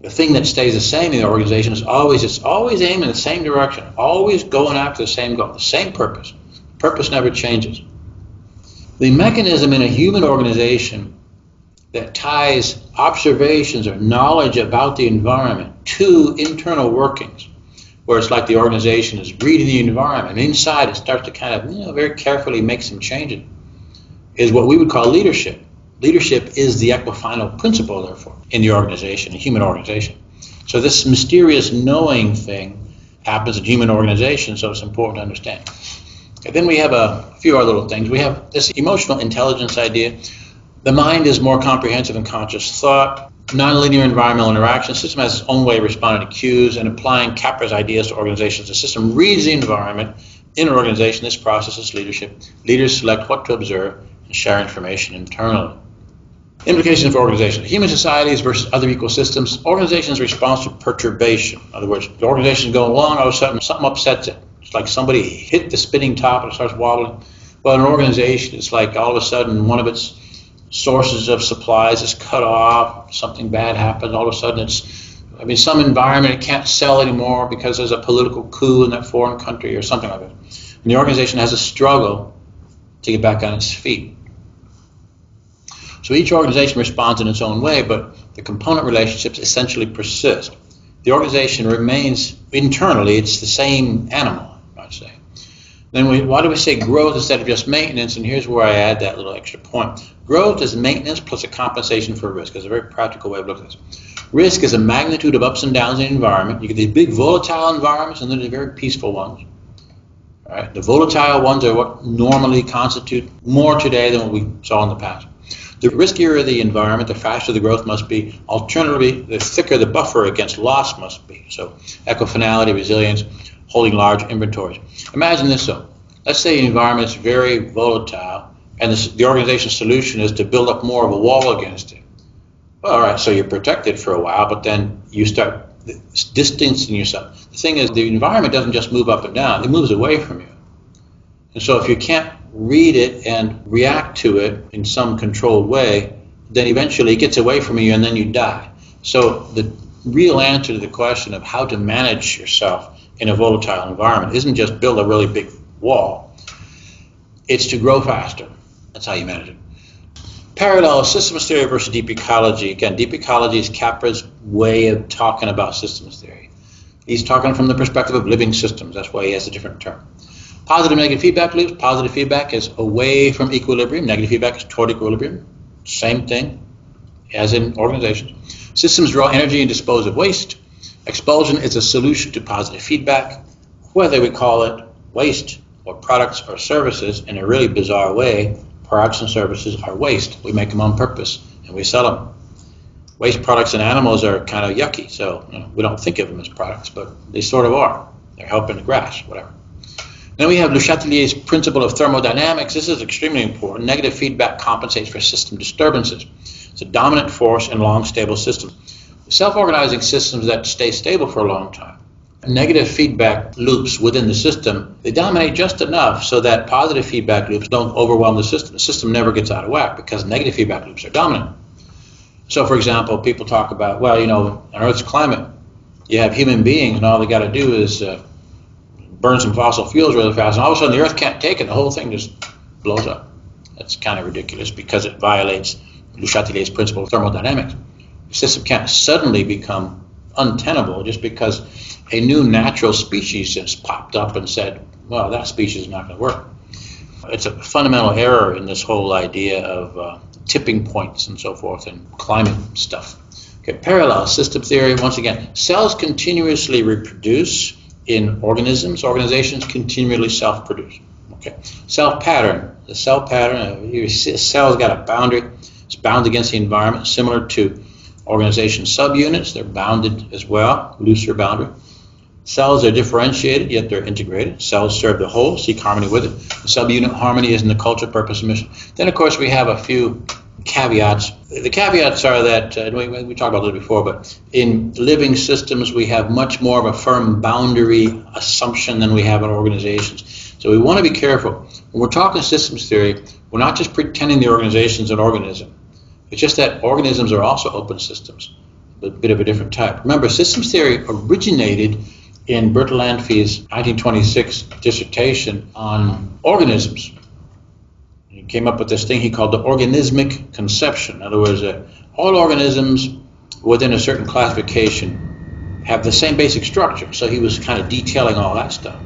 The thing that stays the same in the organization is it's always aiming in the same direction, always going after the same goal, the same purpose. Purpose never changes. The mechanism in a human organization that ties observations or knowledge about the environment to internal workings, where it's like the organization is reading the environment, and inside it starts to kind of very carefully make some changes, is what we would call leadership. Leadership is the equifinal principle, therefore, in the organization, a human organization. So this mysterious knowing thing happens in human organizations, so it's important to understand. Okay, then we have a few other little things. We have this emotional intelligence idea. The mind is more comprehensive and conscious thought. Nonlinear environmental interaction. The system has its own way of responding to cues and applying Capra's ideas to organizations. The system reads the environment in an organization. This process is leadership. Leaders select what to observe and share information internally. Implications for organizations. Human societies versus other ecosystems. Organizations respond to perturbation. In other words, the organization is going along, all of a sudden something upsets it. It's like somebody hit the spinning top and it starts wobbling. Well, in an organization, it's like all of a sudden one of its sources of supplies is cut off, something bad happens, all of a sudden some environment it can't sell anymore because there's a political coup in that foreign country or something like that. And the organization has a struggle to get back on its feet. So each organization responds in its own way, but the component relationships essentially persist. The organization remains internally, it's the same animal, I'd say. Then why do we say growth instead of just maintenance? And here's where I add that little extra point. Growth is maintenance plus a compensation for risk. It's a very practical way of looking at this. Risk is a magnitude of ups and downs in the environment. You get these big volatile environments and then the very peaceful ones. All right? The volatile ones are what normally constitute more today than what we saw in the past. The riskier the environment, the faster the growth must be. Alternatively, the thicker the buffer against loss must be. So equifinality, resilience, holding large inventories. Imagine this though. Let's say the environment is very volatile and the organization's solution is to build up more of a wall against it. Well, all right, so you're protected for a while, but then you start distancing yourself. The thing is, the environment doesn't just move up and down, it moves away from you. And so if you can't read it and react to it in some controlled way, then eventually it gets away from you and then you die. So the real answer to the question of how to manage yourself in a volatile environment isn't just build a really big wall, it's to grow faster. That's how you manage it. Parallel systems theory versus deep ecology. Again, deep ecology is Capra's way of talking about systems theory. He's talking from the perspective of living systems. That's why he has a different term. Positive and negative feedback loops. Positive feedback is away from equilibrium. Negative feedback is toward equilibrium. Same thing as in organizations. Systems draw energy and dispose of waste. Expulsion is a solution to positive feedback. Whether we call it waste or products or services, in a really bizarre way, products and services are waste. We make them on purpose and we sell them. Waste products and animals are kind of yucky, so we don't think of them as products, but they sort of are. They're helping the grass, whatever. Then we have Le Chatelier's principle of thermodynamics. This is extremely important. Negative feedback compensates for system disturbances. It's a dominant force in long, stable systems. Self-organizing systems that stay stable for a long time. negative feedback loops within the system, they dominate just enough so that positive feedback loops don't overwhelm the system. The system never gets out of whack because negative feedback loops are dominant. So, for example, people talk about, well, you know, on Earth's climate, you have human beings and all they got to do is burn some fossil fuels really fast, and all of a sudden the Earth can't take it. The whole thing just blows up. That's kind of ridiculous because it violates Le Chatelier's principle of thermodynamics. The system can't suddenly become untenable just because a new natural species just popped up and said, well, that species is not going to work. It's a fundamental error in this whole idea of tipping points and so forth and climate stuff. Okay, parallel system theory, once again, cells continuously reproduce in organisms. Organizations continually self-produce. Okay, cell pattern. The cell pattern, your cell's got a boundary. It's bound against the environment, similar to organization subunits. They're bounded as well, looser boundary. Cells are differentiated, yet they're integrated. Cells serve the whole, seek harmony with it. The subunit harmony is in the culture, purpose, and mission. Then, of course, we have a few caveats. The caveats are that, we talked about this before, but in living systems, we have much more of a firm boundary assumption than we have in organizations. So we want to be careful. When we're talking systems theory, we're not just pretending the organization's an organism. It's just that organisms are also open systems, a bit of a different type. Remember, systems theory originated in Bertalanffy's 1926 dissertation on organisms. He came up with this thing he called the organismic conception. In other words, all organisms within a certain classification have the same basic structure. So he was kind of detailing all that stuff.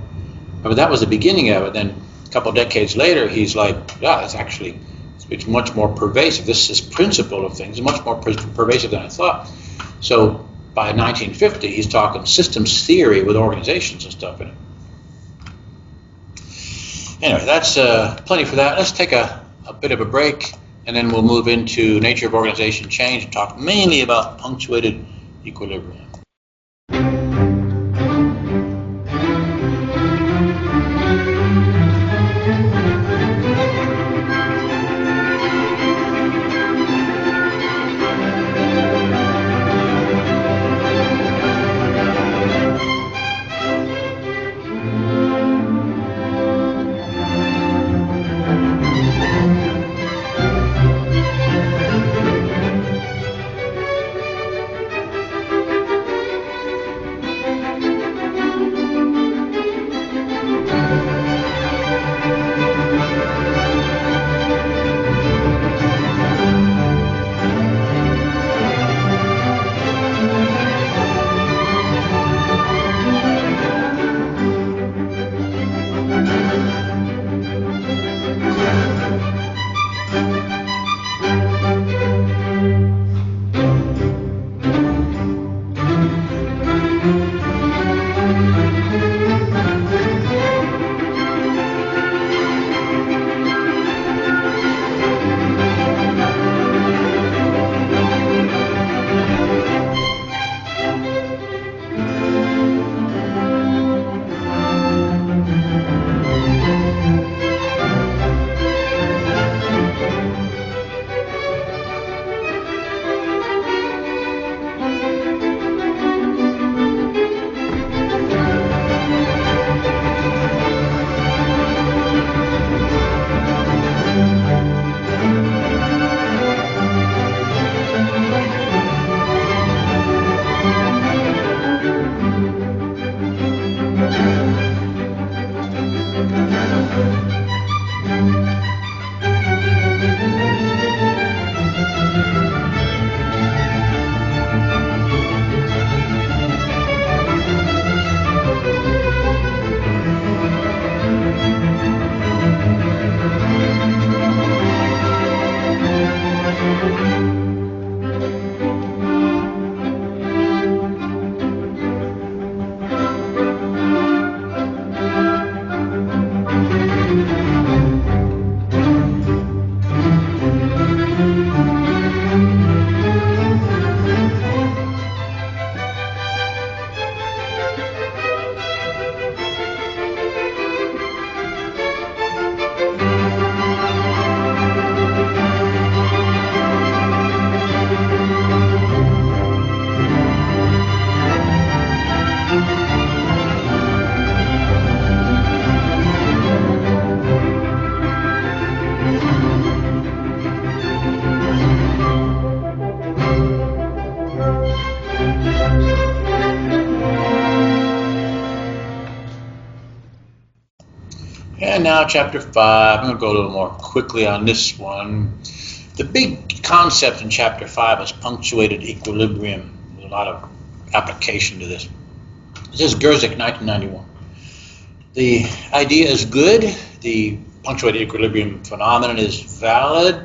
But that was the beginning of it. Then a couple of decades later, he's like, yeah, it's much more pervasive. This principle of things is much more pervasive than I thought. So by 1950, he's talking systems theory with organizations and stuff in it. Anyway, that's plenty for that. Let's take a bit of a break, and then we'll move into nature of organization change and talk mainly about punctuated equilibrium. And now chapter 5, I'm going to go a little more quickly on this one. The big concept in chapter 5 is punctuated equilibrium. There's a lot of application to this. This is Gerzik, 1991. The idea is good. The punctuated equilibrium phenomenon is valid.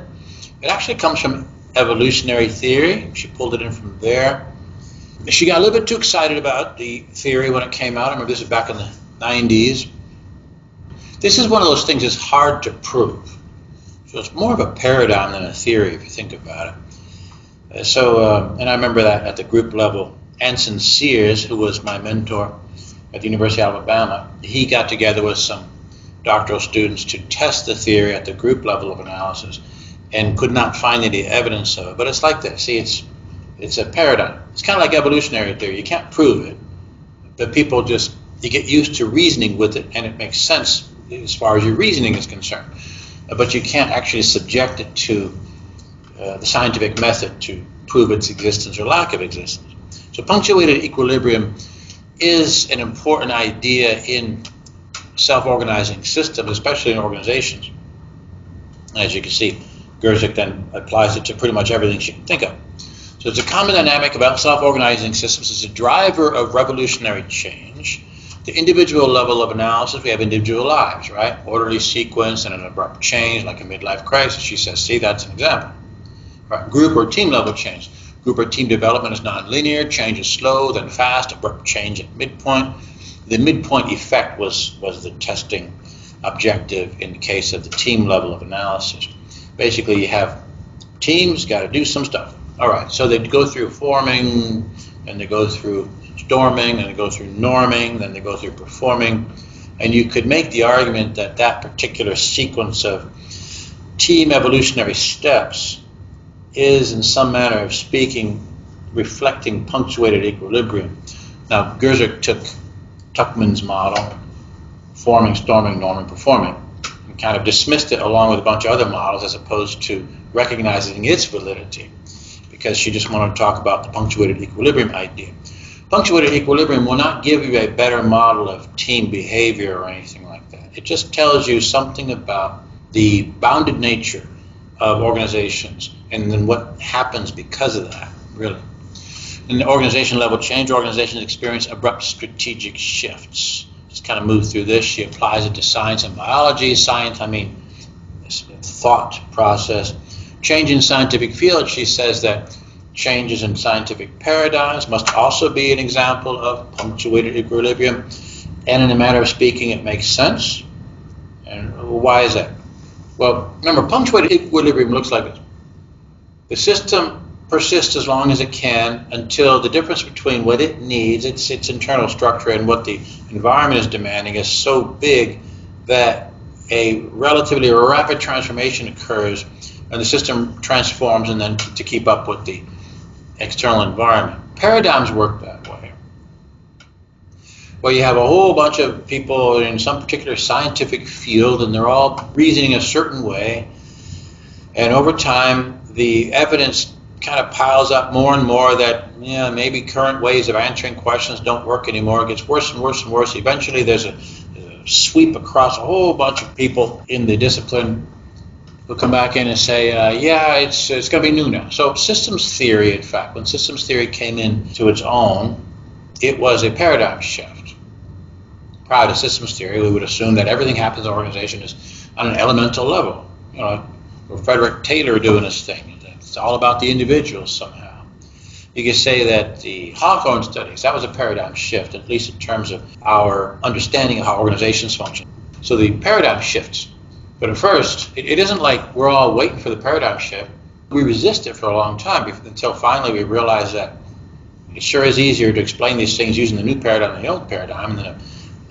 It actually comes from evolutionary theory. She pulled it in from there. She got a little bit too excited about the theory when it came out. I remember this was back in the 90s. This is one of those things that's hard to prove. So it's more of a paradigm than a theory if you think about it. And I remember that at the group level, Anson Sears, who was my mentor at the University of Alabama, he got together with some doctoral students to test the theory at the group level of analysis and could not find any evidence of it. But it's like that. See, it's a paradigm. It's kind of like evolutionary theory. You can't prove it, but you get used to reasoning with it, and it makes sense as far as your reasoning is concerned. But you can't actually subject it to the scientific method to prove its existence or lack of existence. So punctuated equilibrium is an important idea in self-organizing systems, especially in organizations. As you can see, Gerzik then applies it to pretty much everything she can think of. So it's a common dynamic about self-organizing systems. It's a driver of revolutionary change. The individual level of analysis, we have individual lives, right? Orderly sequence and an abrupt change, like a midlife crisis. She says, see, that's an example. Right? Group or team level change. Group or team development is non-linear. Change is slow, then fast. Abrupt change at midpoint. The midpoint effect was the testing objective in the case of the team level of analysis. Basically, you have teams got to do some stuff. All right, so they go through forming, and they go through storming, and they go through norming, then they go through performing. And you could make the argument that that particular sequence of team evolutionary steps is, in some manner of speaking, reflecting punctuated equilibrium. Now, Gerzik took Tuckman's model, forming, storming, norming, performing, and kind of dismissed it along with a bunch of other models as opposed to recognizing its validity, because she just wanted to talk about the punctuated equilibrium idea. Punctuated equilibrium will not give you a better model of team behavior or anything like that. It just tells you something about the bounded nature of organizations and then what happens because of that, really. In the organization level change, organizations experience abrupt strategic shifts. Just kind of move through this. She applies it to science and biology. Science, I mean, thought process. Change in scientific field, she says that changes in scientific paradigms must also be an example of punctuated equilibrium. And in a matter of speaking, it makes sense. And why is that? Well, remember, punctuated equilibrium looks like this. The system persists as long as it can until the difference between what it needs, its internal structure, and what the environment is demanding is so big that a relatively rapid transformation occurs and the system transforms and then to keep up with the external environment. Paradigms work that way. Well, you have a whole bunch of people in some particular scientific field and they're all reasoning a certain way, and over time the evidence kind of piles up more and more that maybe current ways of answering questions don't work anymore. It gets worse and worse and worse. Eventually there's a sweep across a whole bunch of people in the discipline who come back in and say, it's going to be new now. So systems theory, in fact, when systems theory came into its own, it was a paradigm shift. Prior to systems theory, we would assume that everything happens in an organization is on an elemental level. Or Frederick Taylor doing his thing. It's all about the individual somehow. You could say that the Hawthorne studies, that was a paradigm shift, at least in terms of our understanding of how organizations function. So the paradigm shifts. But at first, it isn't like we're all waiting for the paradigm shift. We resist it for a long time until finally we realize that it sure is easier to explain these things using the new paradigm than the old paradigm. And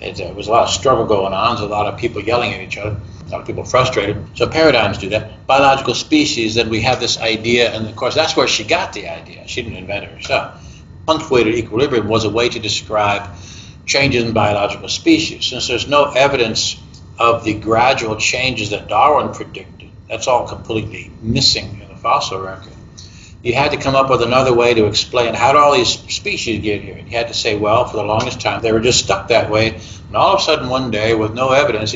then there was a lot of struggle going on. There's a lot of people yelling at each other. A lot of people frustrated. So paradigms do that. Biological species, then we have this idea, and of course that's where she got the idea. She didn't invent it herself. Punctuated equilibrium was a way to describe changes in biological species. Since there's no evidence of the gradual changes that Darwin predicted, that's all completely missing in the fossil record. you had to come up with another way to explain how did all these species get here. And you had to say, well, for the longest time, they were just stuck that way. And all of a sudden, one day, with no evidence,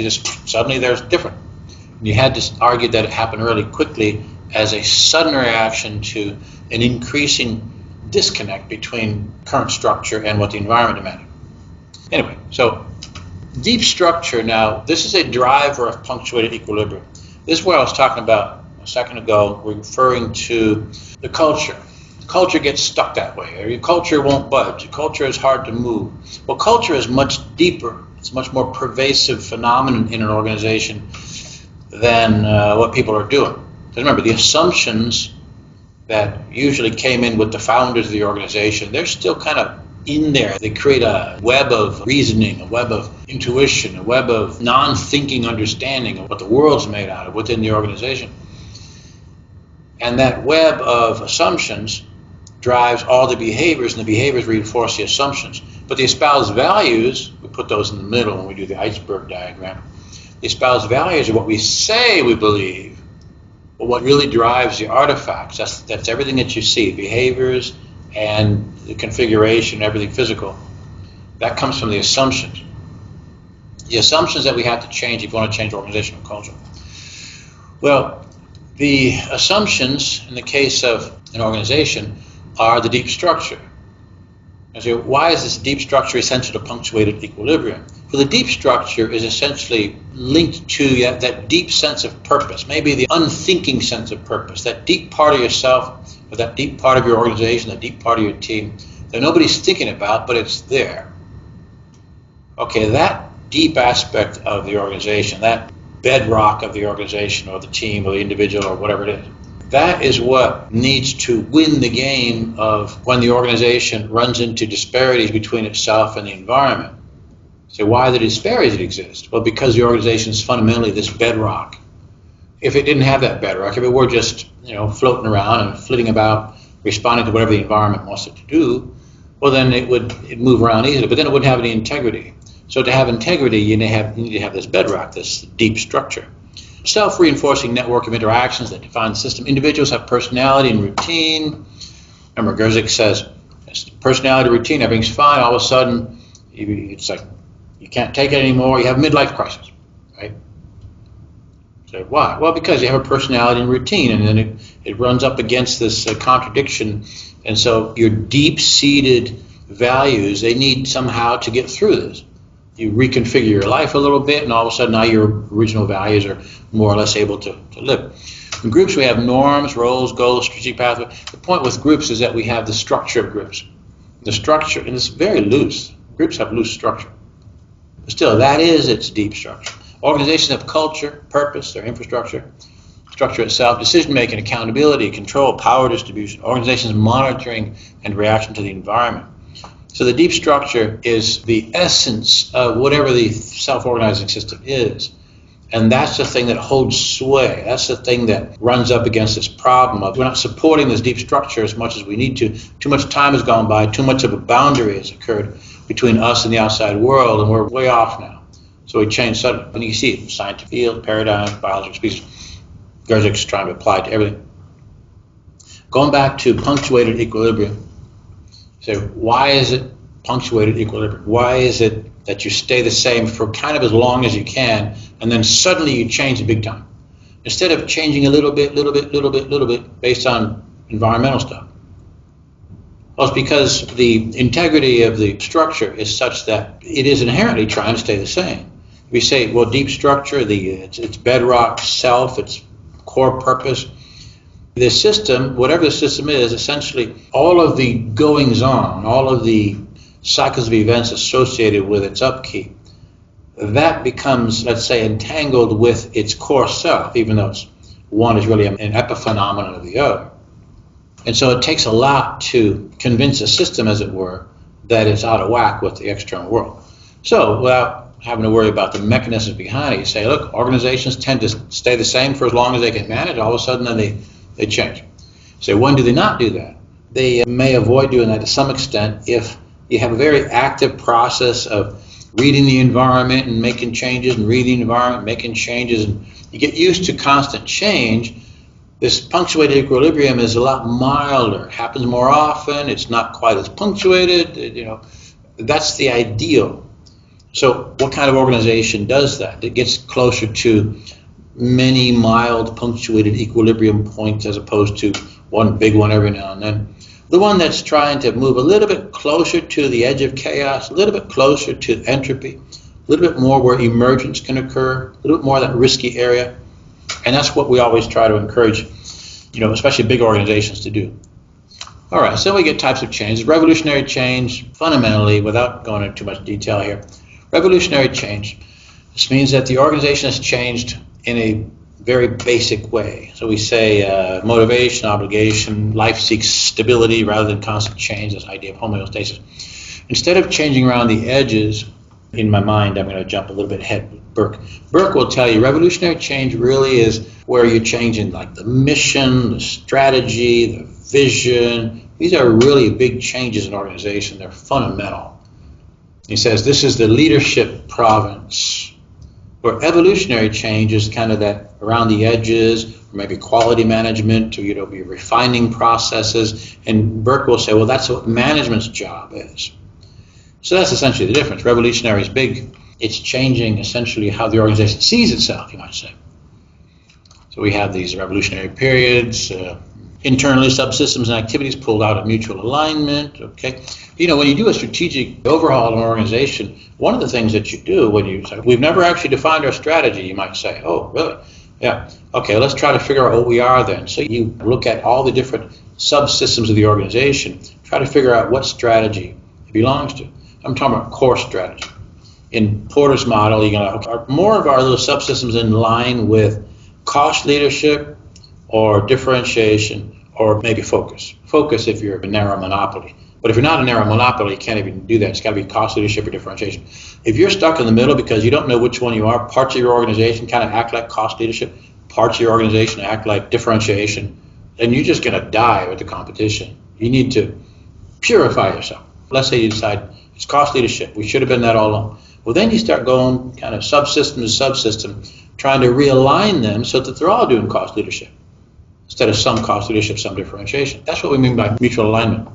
suddenly there's different. And you had to argue that it happened really quickly as a sudden reaction to an increasing disconnect between current structure and what the environment demanded. Anyway, so deep structure now, this is a driver of punctuated equilibrium. This is what I was talking about a second ago, referring to the culture. Culture gets stuck that way. Your culture won't budge. Your culture is hard to move. Well, culture is much deeper. It's a much more pervasive phenomenon in an organization than what people are doing. So remember, the assumptions that usually came in with the founders of the organization, they're still kind of in there. They create a web of reasoning, a web of intuition, a web of non-thinking understanding of what the world's made out of within the organization. And that web of assumptions drives all the behaviors, and the behaviors reinforce the assumptions. But the espoused values, we put those in the middle when we do the iceberg diagram. The espoused values are what we say we believe, but what really drives the artifacts. That's everything that you see, behaviors and the configuration, everything physical. That comes from the assumptions. The assumptions that we have to change if you want to change organizational culture. Well, the assumptions in the case of an organization are the deep structure. And so why is this deep structure essential to punctuated equilibrium? Well, the deep structure is essentially linked to that deep sense of purpose, maybe the unthinking sense of purpose, that deep part of yourself, or that deep part of your organization, that deep part of your team that nobody's thinking about, but it's there. Okay, that deep aspect of the organization, that bedrock of the organization or the team or the individual or whatever it is, that is what needs to win the game of when the organization runs into disparities between itself and the environment. So why the disparities exist? Well, because the organization is fundamentally this bedrock. If it didn't have that bedrock, if it were just floating around and flitting about, responding to whatever the environment wants it to do, well then it'd move around easily, but then it wouldn't have any integrity. So to have integrity, you need to have this bedrock, this deep structure. Self-reinforcing network of interactions that define the system. Individuals have personality and routine. Remember, Gerzik says, personality, routine, everything's fine. All of a sudden, it's like you can't take it anymore. You have a midlife crisis, right? So why? Well, because you have a personality and routine, and then it runs up against this contradiction. And so your deep-seated values, they need somehow to get through this. You reconfigure your life a little bit, and all of a sudden now your original values are more or less able to live. In groups, we have norms, roles, goals, strategic pathway. The point with groups is that we have the structure of groups. The structure, and it's very loose. Groups have loose structure. But still, that is its deep structure. Organizations have culture, purpose, their infrastructure, structure itself, decision-making, accountability, control, power distribution, organizations monitoring and reaction to the environment. So the deep structure is the essence of whatever the self-organizing system is. And that's the thing that holds sway. That's the thing that runs up against this problem of we're not supporting this deep structure as much as we need to. Too much time has gone by. Too much of a boundary has occurred between us and the outside world, and we're way off now. So we change suddenly. And you see it in scientific field, paradigms, biology, species. Gerzik's trying to apply it to everything. Going back to punctuated equilibrium. So why is it punctuated equilibrium? Why is it that you stay the same for kind of as long as you can, and then suddenly you change big time? Instead of changing a little bit based on environmental stuff. Well, it's because the integrity of the structure is such that it is inherently trying to stay the same. We say, well, deep structure, its bedrock self, its core purpose. The system, whatever the system is, essentially all of the goings-on, all of the cycles of events associated with its upkeep, that becomes, let's say, entangled with its core self, even though one is really an epiphenomenon of the other. And so it takes a lot to convince a system, as it were, that it's out of whack with the external world. So without having to worry about the mechanisms behind it, you say, look, organizations tend to stay the same for as long as they can manage. All of a sudden, then they change. So when do they not do that? They may avoid doing that to some extent if you have a very active process of reading the environment and making changes, and reading the environment, making changes, and you get used to constant change. This punctuated equilibrium is a lot milder, it happens more often, it's not quite as punctuated, that's the ideal. So what kind of organization does that? It gets closer to many mild punctuated equilibrium points as opposed to one big one every now and then. The one that's trying to move a little bit closer to the edge of chaos, a little bit closer to entropy, a little bit more where emergence can occur, a little bit more of that risky area. And that's what we always try to encourage, especially big organizations to do. All right, so we get types of change. Revolutionary change, fundamentally, without going into too much detail here, revolutionary change. This means that the organization has changed in a very basic way. So we say motivation, obligation, life seeks stability rather than constant change, this idea of homeostasis. Instead of changing around the edges, in my mind, I'm going to jump a little bit ahead with Burke. Burke will tell you revolutionary change really is where you're changing like the mission, the strategy, the vision. These are really big changes in organization. They're fundamental. He says this is the leadership province, where evolutionary change is kind of that around the edges, or maybe quality management, or be refining processes. And Burke will say, well, that's what management's job is. So that's essentially the difference. Revolutionary is big. It's changing essentially how the organization sees itself, you might say. So we have these revolutionary periods, internally subsystems and activities pulled out of mutual alignment, okay? When you do a strategic overhaul of an organization, one of the things that you do when you say, we've never actually defined our strategy, you might say, oh, really? Yeah, okay, let's try to figure out what we are then. So you look at all the different subsystems of the organization, try to figure out what strategy it belongs to. I'm talking about core strategy. In Porter's model, are more of our little subsystems in line with cost leadership or differentiation or maybe focus. Focus if you're a narrow monopoly. But if you're not a narrow monopoly, you can't even do that. It's got to be cost leadership or differentiation. If you're stuck in the middle because you don't know which one you are, parts of your organization kind of act like cost leadership, parts of your organization act like differentiation, then you're just going to die with the competition. You need to purify yourself. Let's say you decide it's cost leadership. We should have been that all along. Well, then you start going kind of subsystem to subsystem, trying to realign them so that they're all doing cost leadership instead of some cost leadership, some differentiation. That's what we mean by mutual alignment.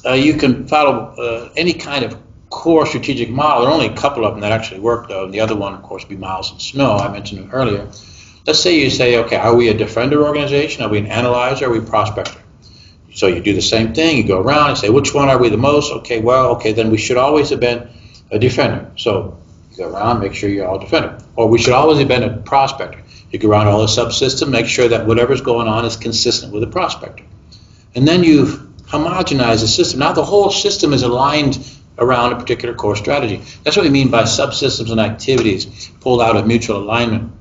You can follow any kind of core strategic model. There are only a couple of them that actually work, though. And the other one, of course, would be Miles and Snow. I mentioned them earlier. Let's say you say, okay, are we a defender organization? Are we an analyzer? Are we a prospector? So you do the same thing. You go around and say, which one are we the most? Okay, then we should always have been a defender. So you go around, make sure you're all defender. Or we should always have been a prospector. You go around all the subsystem, make sure that whatever's going on is consistent with the prospector. And then you've homogenized the system. Now the whole system is aligned around a particular core strategy. That's what we mean by subsystems and activities pulled out of mutual alignment.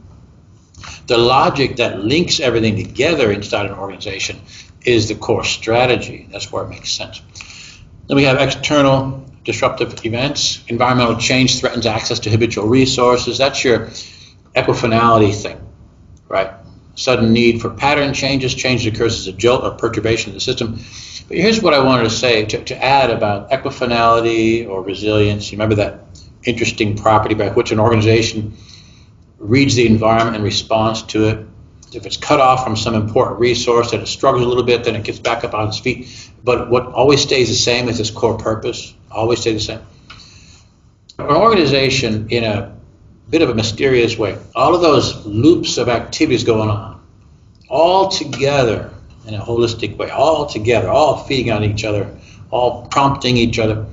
The logic that links everything together inside an organization is the core strategy. That's where it makes sense. Then we have external disruptive events. Environmental change threatens access to habitual resources. That's your equifinality thing, right? Sudden need for pattern changes. Change occurs as a jolt or perturbation of the system. But here's what I wanted to say to add about equifinality or resilience. You remember that interesting property by which an organization reads the environment and responds to it. If it's cut off from some important resource and it struggles a little bit, then it gets back up on its feet. But what always stays the same is its core purpose. Always stays the same. An organization, in a bit of a mysterious way, all of those loops of activities going on, all together in a holistic way, all together, all feeding on each other, all prompting each other,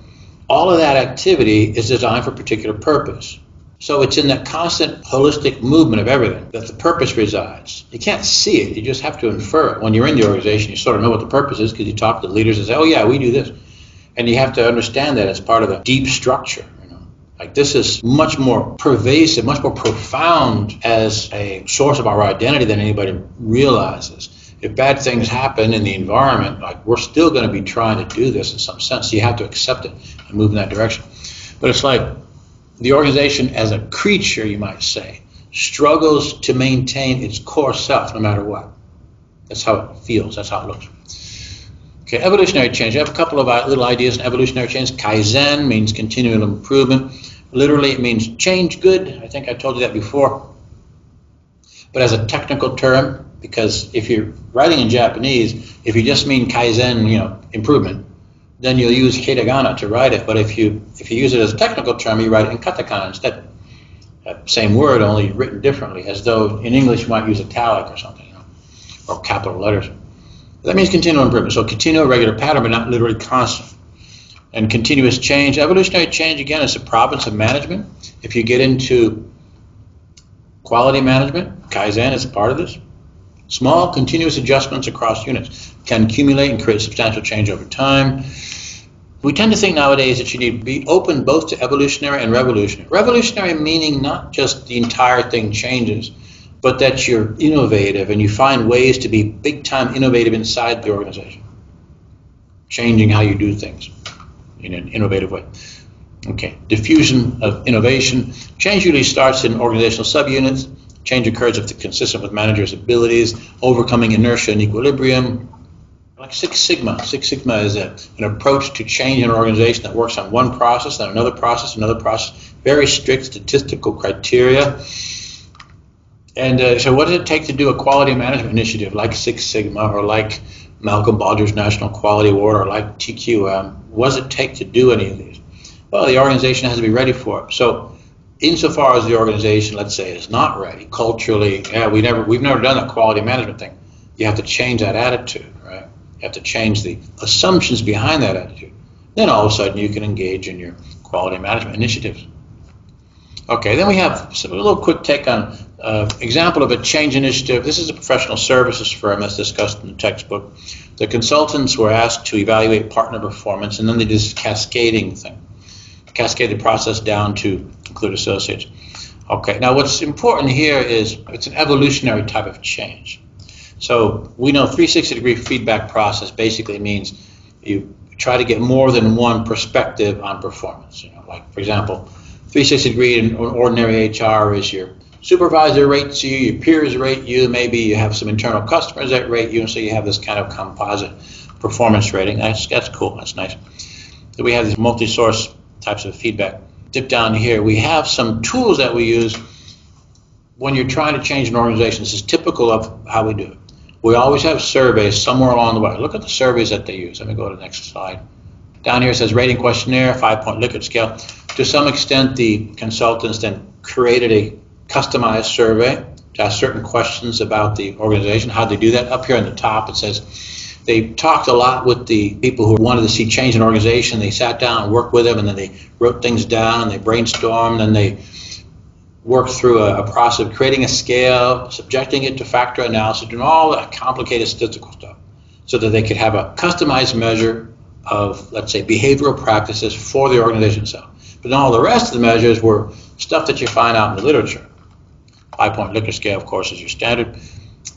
all of that activity is designed for a particular purpose. So it's in that constant holistic movement of everything that the purpose resides. You can't see it, you just have to infer it. When you're in the organization, you sort of know what the purpose is because you talk to the leaders and say, oh yeah, we do this. And you have to understand that as part of the deep structure. Like this is much more pervasive, much more profound as a source of our identity than anybody realizes. If bad things happen in the environment, like we're still going to be trying to do this in some sense. So you have to accept it and move in that direction. But it's like the organization as a creature, you might say, struggles to maintain its core self no matter what. That's how it feels. That's how it looks. Okay, evolutionary change. I have a couple of little ideas in evolutionary change. Kaizen means continual improvement. Literally, it means change good. I think I told you that before. But as a technical term, because if you're writing in Japanese, if you just mean kaizen, improvement, then you'll use hiragana to write it. But if you use it as a technical term, you write it in katakana instead. Same word, only written differently, as though in English you might use italic or something, or capital letters. That means continual improvement. So continual, regular pattern, but not literally constant. And continuous change. Evolutionary change, again, is a province of management. If you get into quality management, Kaizen is a part of this. Small, continuous adjustments across units can accumulate and create substantial change over time. We tend to think nowadays that you need to be open both to evolutionary and revolutionary. Revolutionary meaning not just the entire thing changes, but that you're innovative and you find ways to be big-time innovative inside the organization, changing how you do things in an innovative way. Okay, diffusion of innovation. Change usually starts in organizational subunits. Change occurs if it's consistent with managers' abilities, overcoming inertia and equilibrium. Like Six Sigma. Six Sigma is an approach to change an organization that works on one process, then another process, very strict statistical criteria. And so what does it take to do a quality management initiative like Six Sigma or like Malcolm Baldrig's National Quality Award or like TQM? What does it take to do any of these? Well, the organization has to be ready for it. So insofar as the organization, let's say, is not ready culturally, we've never done a quality management thing. You have to change that attitude, right? You have to change the assumptions behind that attitude. Then all of a sudden you can engage in your quality management initiatives. Okay, then we have a little quick take on example of a change initiative. This is a professional services firm that's discussed in the textbook. The consultants were asked to evaluate partner performance, and then they did this cascading thing. Cascade the process down to include associates. Okay, now what's important here is it's an evolutionary type of change. So we know 360-degree feedback process basically means you try to get more than one perspective on performance. Like, for example, 360-degree in ordinary HR is your supervisor rates you, your peers rate you, maybe you have some internal customers that rate you, and so you have this kind of composite performance rating. That's cool, that's nice. So we have these multi-source types of feedback. Dip down here, we have some tools that we use when you're trying to change an organization. This is typical of how we do it. We always have surveys somewhere along the way. Look at the surveys that they use. Let me go to the next slide. Down here it says rating questionnaire, 5-point Likert scale. To some extent, the consultants then created a customized survey to ask certain questions about the organization. How they do that? Up here on the top it says they talked a lot with the people who wanted to see change in the organization. They sat down and worked with them, and then they wrote things down, and they brainstormed, and they worked through a process of creating a scale, subjecting it to factor analysis, doing all that complicated statistical stuff so that they could have a customized measure of, let's say, behavioral practices for the organization itself. But then all the rest of the measures were stuff that you find out in the literature. 5-point Likert scale, of course, is your standard.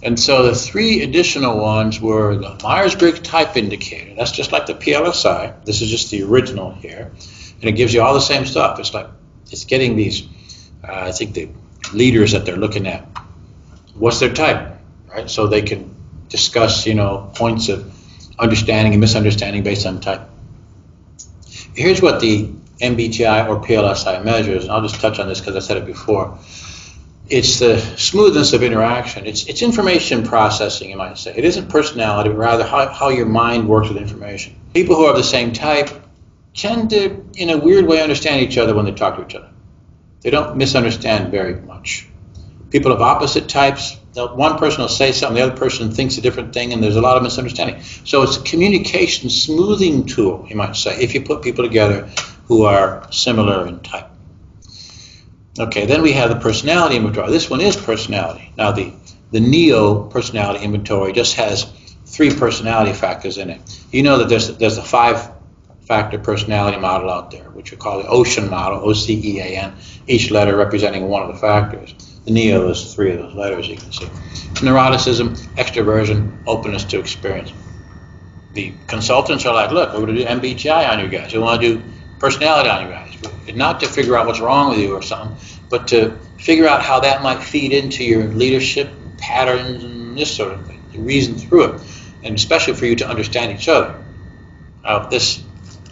And so the three additional ones were the Myers-Briggs type indicator. That's just like the PLSI. This is just the original here. And it gives you all the same stuff. It's like it's getting these, I think, the leaders that they're looking at. What's their type, right? So they can discuss, points of understanding and misunderstanding based on type. Here's what the MBTI or PLSI measures, and I'll just touch on this because I said it before. It's the smoothness of interaction. It's information processing, you might say. It isn't personality, but rather how your mind works with information. People who are of the same type tend to, in a weird way, understand each other when they talk to each other. They don't misunderstand very much. People of opposite types, one person will say something, the other person thinks a different thing, and there's a lot of misunderstanding. So it's a communication smoothing tool, you might say, if you put people together who are similar in type. Okay, then we have the personality inventory. This one is personality. Now the NEO personality inventory just has 3 personality factors in it. You know that there's a 5-factor personality model out there, which we call the OCEAN model, OCEAN, each letter representing one of the factors. The NEO is 3 of those letters, you can see. Neuroticism, extroversion, openness to experience. The consultants are like, look, we're going to do MBTI on you guys. We want to do personality on you guys. Not to figure out what's wrong with you or something, but to figure out how that might feed into your leadership patterns and this sort of thing. To reason through it, and especially for you to understand each other. This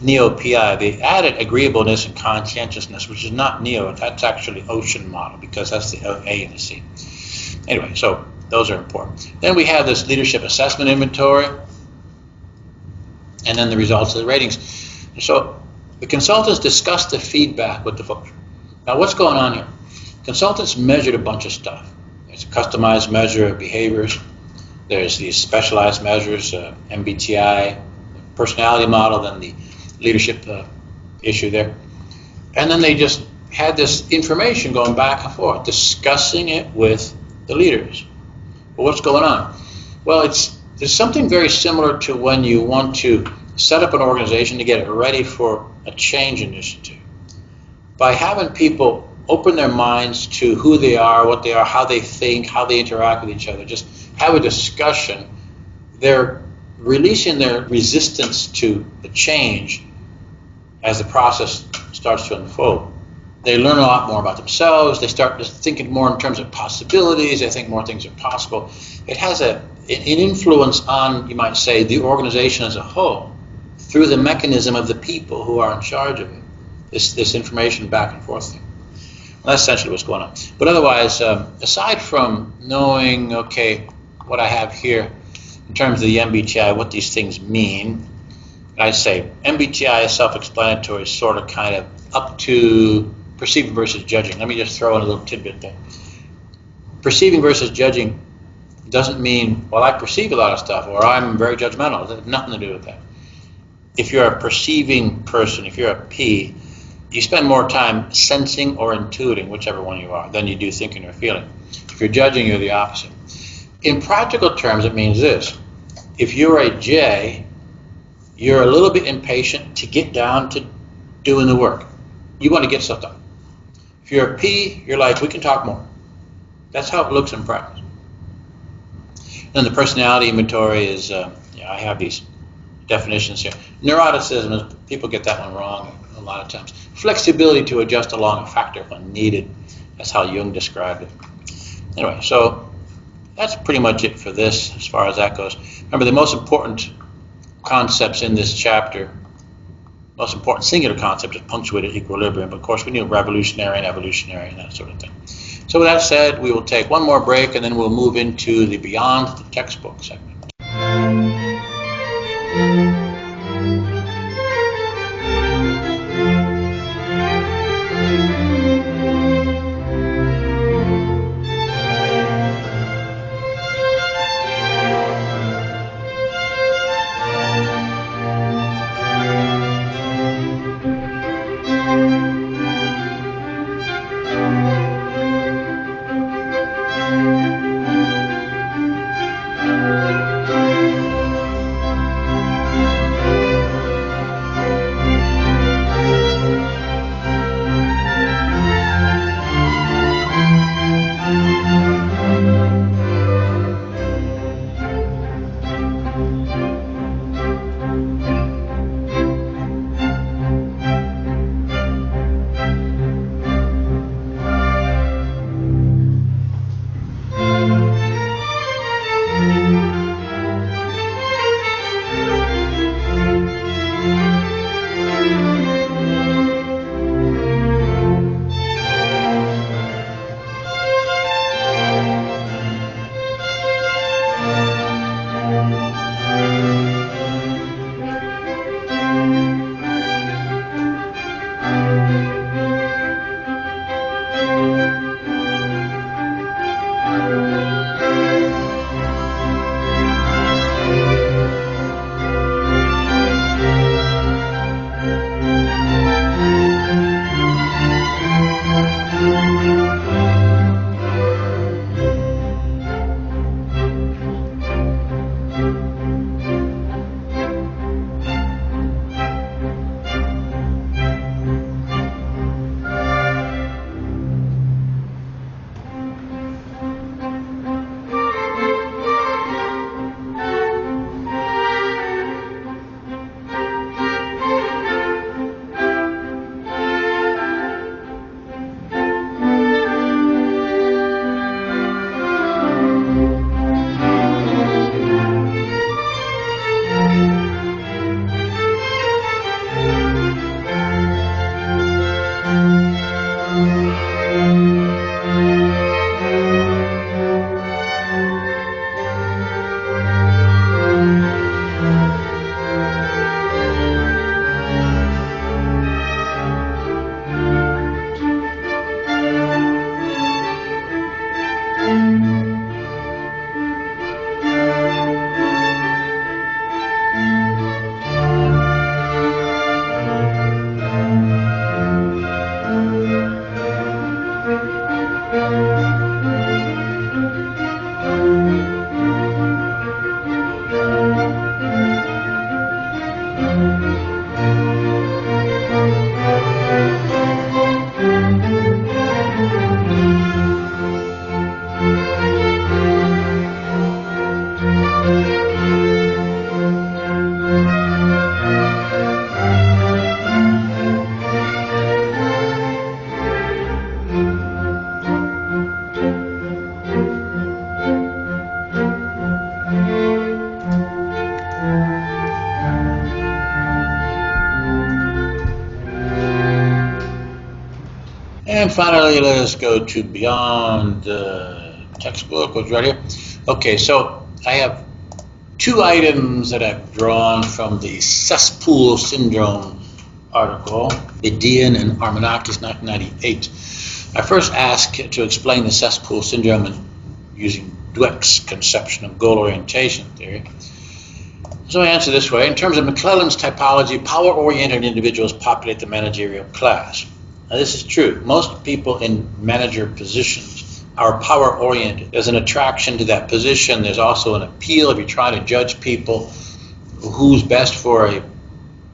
NEO-PI, they added agreeableness and conscientiousness, which is not NEO. That's actually OCEAN model because that's the A and the C. Anyway, so Those are important. Then we have this leadership assessment inventory, and then the results of the ratings. And so the consultants discuss the feedback with the folks. Now, what's going on here? Consultants measured a bunch of stuff. There's a customized measure of behaviors. There's these specialized measures, MBTI, personality model, then the leadership issue there. And then they just had this information going back and forth, discussing it with the leaders. Well, what's going on? Well, there's something very similar to when you want to set up an organization to get it ready for a change initiative. By having people open their minds to who they are, what they are, how they think, how they interact with each other, just have a discussion, they're releasing their resistance to the change as the process starts to unfold. They learn a lot more about themselves. They start thinking more in terms of possibilities. They think more things are possible. It has an influence on, you might say, the organization as a whole through the mechanism of the people who are in charge of it. This information back and forth thing. Well, that's essentially what's going on. But otherwise, aside from knowing, okay, what I have here in terms of the MBTI, what these things mean, I say MBTI is self-explanatory, sort of kind of up to perceiving versus judging. Let me just throw in a little tidbit there. Perceiving versus judging doesn't mean, well, I perceive a lot of stuff, or I'm very judgmental. It has nothing to do with that. If you're a perceiving person, if you're a P, you spend more time sensing or intuiting, whichever one you are, than you do thinking or feeling. If you're judging, you're the opposite. In practical terms, it means this. If you're a J, you're a little bit impatient to get down to doing the work. You want to get stuff done. If you're a P, you're like, we can talk more. That's how it looks in practice. Then the personality inventory is, I have these definitions here. Neuroticism, people get that one wrong a lot of times. Flexibility to adjust along a factor when needed. That's how Jung described it. Anyway, so that's pretty much it for this as far as that goes. Remember, the most important concepts in this chapter, most important singular concept is punctuated equilibrium. But of course, we need revolutionary and evolutionary and that sort of thing. So with that said, we will take one more break and then we'll move into the beyond the textbook segment. And finally, let us go to beyond the textbook, which is right here. Okay, so I have two items that I've drawn from the cesspool syndrome article, Bedian and Armenakis, 1998. I first asked to explain the cesspool syndrome using Dweck's conception of goal orientation theory. So I answer this way. In terms of McClellan's typology, power-oriented individuals populate the managerial class. Now, this is true. Most people in manager positions are power-oriented. There's an attraction to that position. There's also an appeal if you try to judge people who's best for a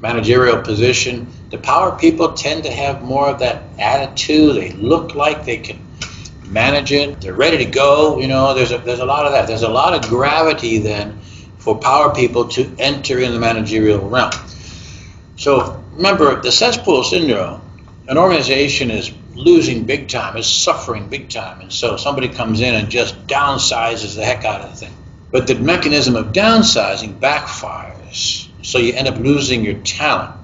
managerial position. The power people tend to have more of that attitude. They look like they can manage it. They're ready to go. You know, there's a lot of that. There's a lot of gravity then for power people to enter in the managerial realm. So remember, the cesspool syndrome, an organization is losing big time, is suffering big time, and so somebody comes in and just downsizes the heck out of the thing. But the mechanism of downsizing backfires, so you end up losing your talent.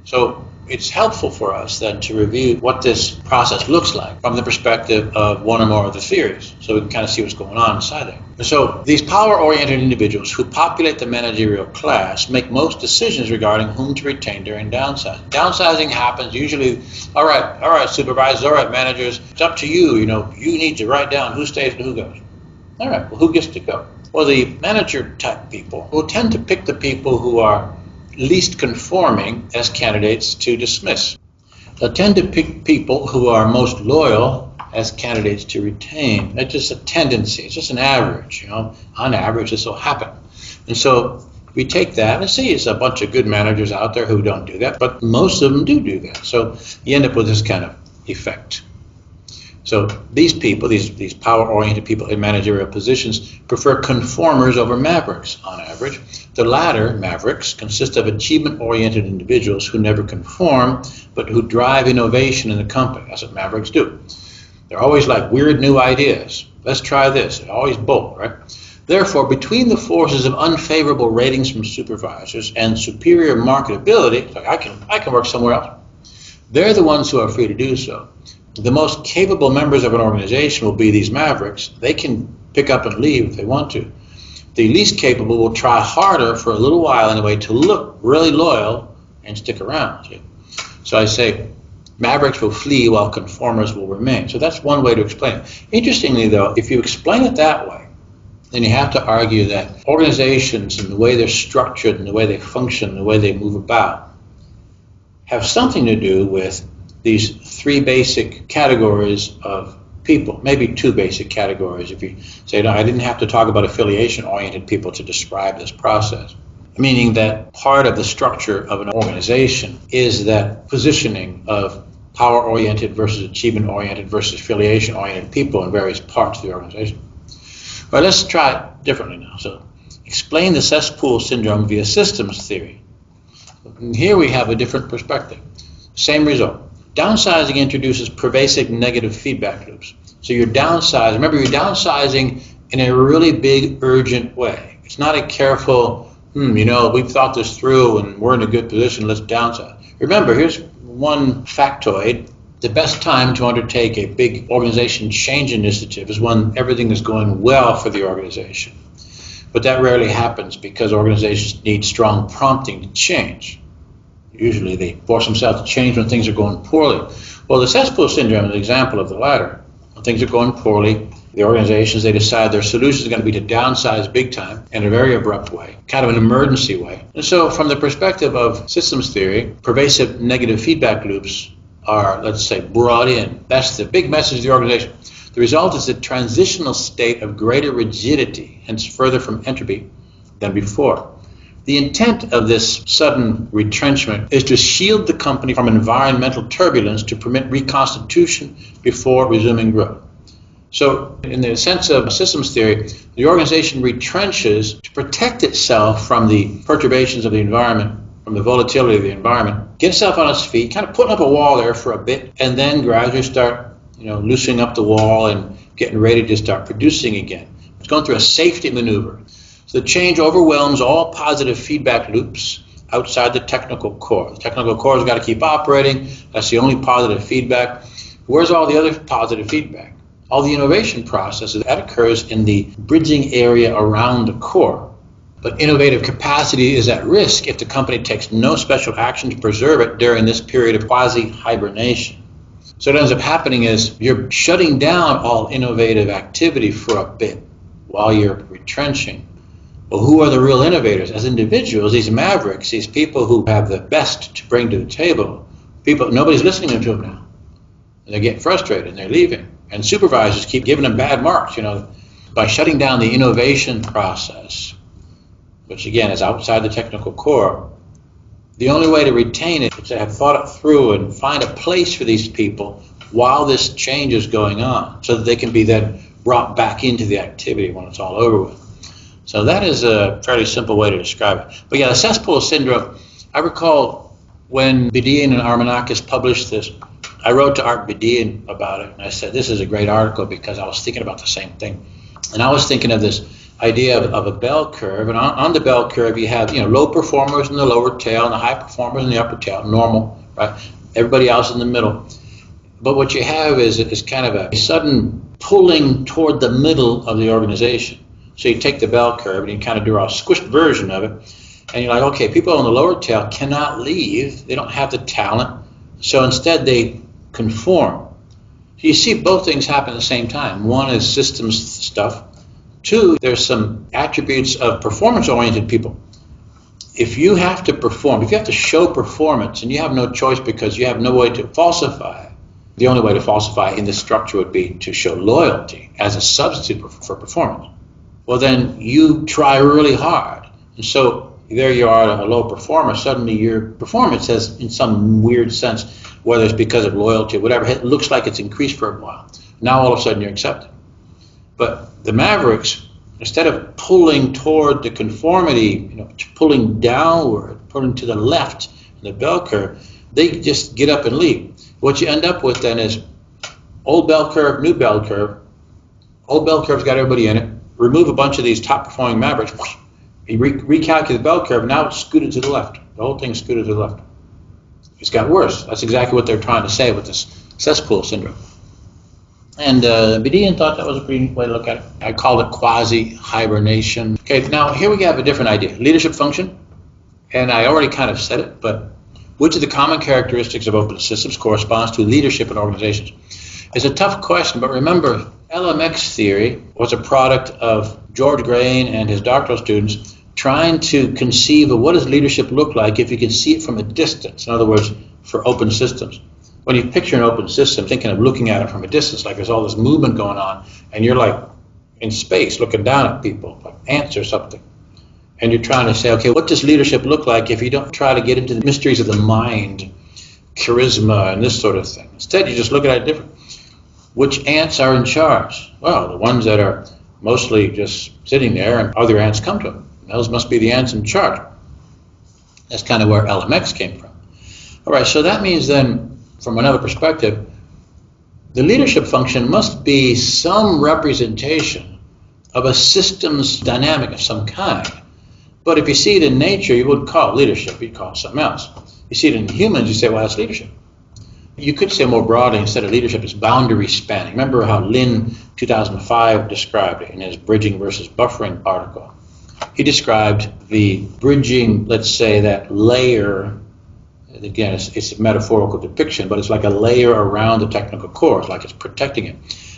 So it's helpful for us then to review what this process looks like from the perspective of one or more of the theories, so we can kind of see what's going on inside there. And so these power-oriented individuals who populate the managerial class make most decisions regarding whom to retain during downsizing. Downsizing happens usually, all right, supervisors, all right, managers, it's up to you. You know, you need to write down who stays and who goes. All right, well, who gets to go? Well, the manager-type people will tend to pick the people who are least conforming as candidates to dismiss. They'll tend to pick people who are most loyal as candidates to retain. That's just a tendency. It's just an average, you know. On average, this will happen. And so we take that and see it's a bunch of good managers out there who don't do that, but most of them do that. So you end up with this kind of effect. So these people, these power-oriented people in managerial positions, prefer conformers over mavericks on average. The latter, mavericks, consist of achievement-oriented individuals who never conform, but who drive innovation in the company. That's what mavericks do. They're always like weird new ideas. Let's try this. They're always bold, right? Therefore, between the forces of unfavorable ratings from supervisors and superior marketability, like I can work somewhere else, they're the ones who are free to do so. The most capable members of an organization will be these mavericks. They can pick up and leave if they want to. The least capable will try harder for a little while anyway to look really loyal and stick around. So I say mavericks will flee while conformers will remain. So that's one way to explain it. Interestingly, though, if you explain it that way, then you have to argue that organizations and the way they're structured and the way they function, the way they move about, have something to do with these three basic categories of people, maybe two basic categories. If you say, no, I didn't have to talk about affiliation-oriented people to describe this process, meaning that part of the structure of an organization is that positioning of power-oriented versus achievement-oriented versus affiliation-oriented people in various parts of the organization. All right, let's try it differently now. So explain the cesspool syndrome via systems theory. And here we have a different perspective. Same result. Downsizing introduces pervasive negative feedback loops. So you're downsizing. Remember, you're downsizing in a really big, urgent way. It's not a careful, you know, we've thought this through and we're in a good position, let's downsize. Remember, here's one factoid. The best time to undertake a big organization change initiative is when everything is going well for the organization. But that rarely happens because organizations need strong prompting to change. Usually they force themselves to change when things are going poorly. Well, the cesspool syndrome is an example of the latter. When things are going poorly, the organizations, they decide their solution is going to be to downsize big time in a very abrupt way, kind of an emergency way. And so from the perspective of systems theory, pervasive negative feedback loops are, let's say, brought in. That's the big message of the organization. The result is a transitional state of greater rigidity, hence further from entropy than before. The intent of this sudden retrenchment is to shield the company from environmental turbulence to permit reconstitution before resuming growth. So in the sense of systems theory, the organization retrenches to protect itself from the perturbations of the environment, from the volatility of the environment, get itself on its feet, kind of putting up a wall there for a bit, and then gradually start, loosening up the wall and getting ready to start producing again. It's going through a safety maneuver. So the change overwhelms all positive feedback loops outside the technical core. The technical core has got to keep operating. That's the only positive feedback. Where's all the other positive feedback? All the innovation processes, that occurs in the bridging area around the core. But innovative capacity is at risk if the company takes no special action to preserve it during this period of quasi-hibernation. So what ends up happening is you're shutting down all innovative activity for a bit while you're retrenching. Well, who are the real innovators? As individuals, these mavericks, these people who have the best to bring to the table, nobody's listening to them now. And they're getting frustrated and they're leaving. And supervisors keep giving them bad marks, by shutting down the innovation process, which again is outside the technical core. The only way to retain it is to have thought it through and find a place for these people while this change is going on, so that they can be then brought back into the activity when it's all over with. So that is a fairly simple way to describe it. But yeah, the cesspool syndrome, I recall when Bedian and Armanakis published this, I wrote to Art Bedian about it, and I said, this is a great article because I was thinking about the same thing. And I was thinking of this idea of a bell curve, and on the bell curve you have low performers in the lower tail and the high performers in the upper tail, normal, right? Everybody else in the middle. But what you have is kind of a sudden pulling toward the middle of the organization. So you take the bell curve and you kind of do a squished version of it, and you're like, okay, people on the lower tail cannot leave, they don't have the talent, so instead they conform. So you see both things happen at the same time. One is systems stuff. Two, there's some attributes of performance-oriented people. If you have to perform, if you have to show performance and you have no choice because you have no way to falsify, the only way to falsify in this structure would be to show loyalty as a substitute for performance. Well, then you try really hard. And so there you are, a low performer, suddenly your performance has, in some weird sense, whether it's because of loyalty or whatever, it looks like it's increased for a while. Now all of a sudden you're accepted. But the mavericks, instead of pulling toward the conformity, pulling downward, pulling to the left in the bell curve, they just get up and leave. What you end up with then is old bell curve, new bell curve. Old bell curve's got everybody in it. Remove a bunch of these top-performing mavericks. You recalculate the bell curve, now it's scooted to the left. The whole thing's scooted to the left. It's got worse. That's exactly what they're trying to say with this cesspool syndrome. And Bedian thought that was a pretty way to look at it. I called it quasi-hibernation. Okay, now here we have a different idea. Leadership function, and I already kind of said it, but which of the common characteristics of open systems corresponds to leadership in organizations? It's a tough question, but remember, LMX theory was a product of George Grain and his doctoral students trying to conceive of what does leadership look like if you can see it from a distance. In other words, for open systems. When you picture an open system, thinking of looking at it from a distance, like there's all this movement going on, and you're like in space looking down at people, like ants or something. And you're trying to say, okay, what does leadership look like if you don't try to get into the mysteries of the mind, charisma, and this sort of thing? Instead, you just look at it different. Which ants are in charge? Well, the ones that are mostly just sitting there and other ants come to them. Those must be the ants in charge. That's kind of where LMX came from. All right, so that means then, from another perspective, the leadership function must be some representation of a systems dynamic of some kind. But if you see it in nature, you wouldn't call it leadership, you'd call it something else. You see it in humans, you say, well, that's leadership. You could say more broadly, instead of leadership, it's boundary spanning. Remember how Lin, 2005, described it in his bridging versus buffering article. He described the bridging, let's say, that layer. Again, it's a metaphorical depiction, but it's like a layer around the technical core. It's like it's protecting it,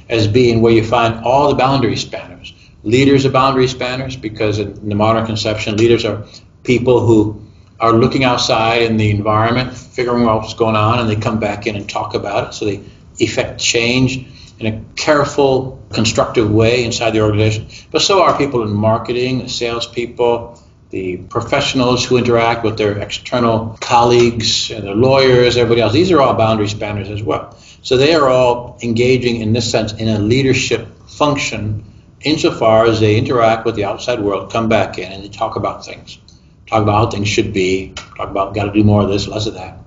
as being where you find all the boundary spanners. Leaders are boundary spanners because in the modern conception, leaders are people who are looking outside in the environment, figuring out what's going on, and they come back in and talk about it. So they effect change in a careful, constructive way inside the organization. But so are people in marketing, the salespeople, the professionals who interact with their external colleagues, and their lawyers, everybody else. These are all boundary spanners as well. So they are all engaging, in this sense, in a leadership function insofar as they interact with the outside world, come back in, and they talk about things. Talk about how things should be, talk about got to do more of this, less of that.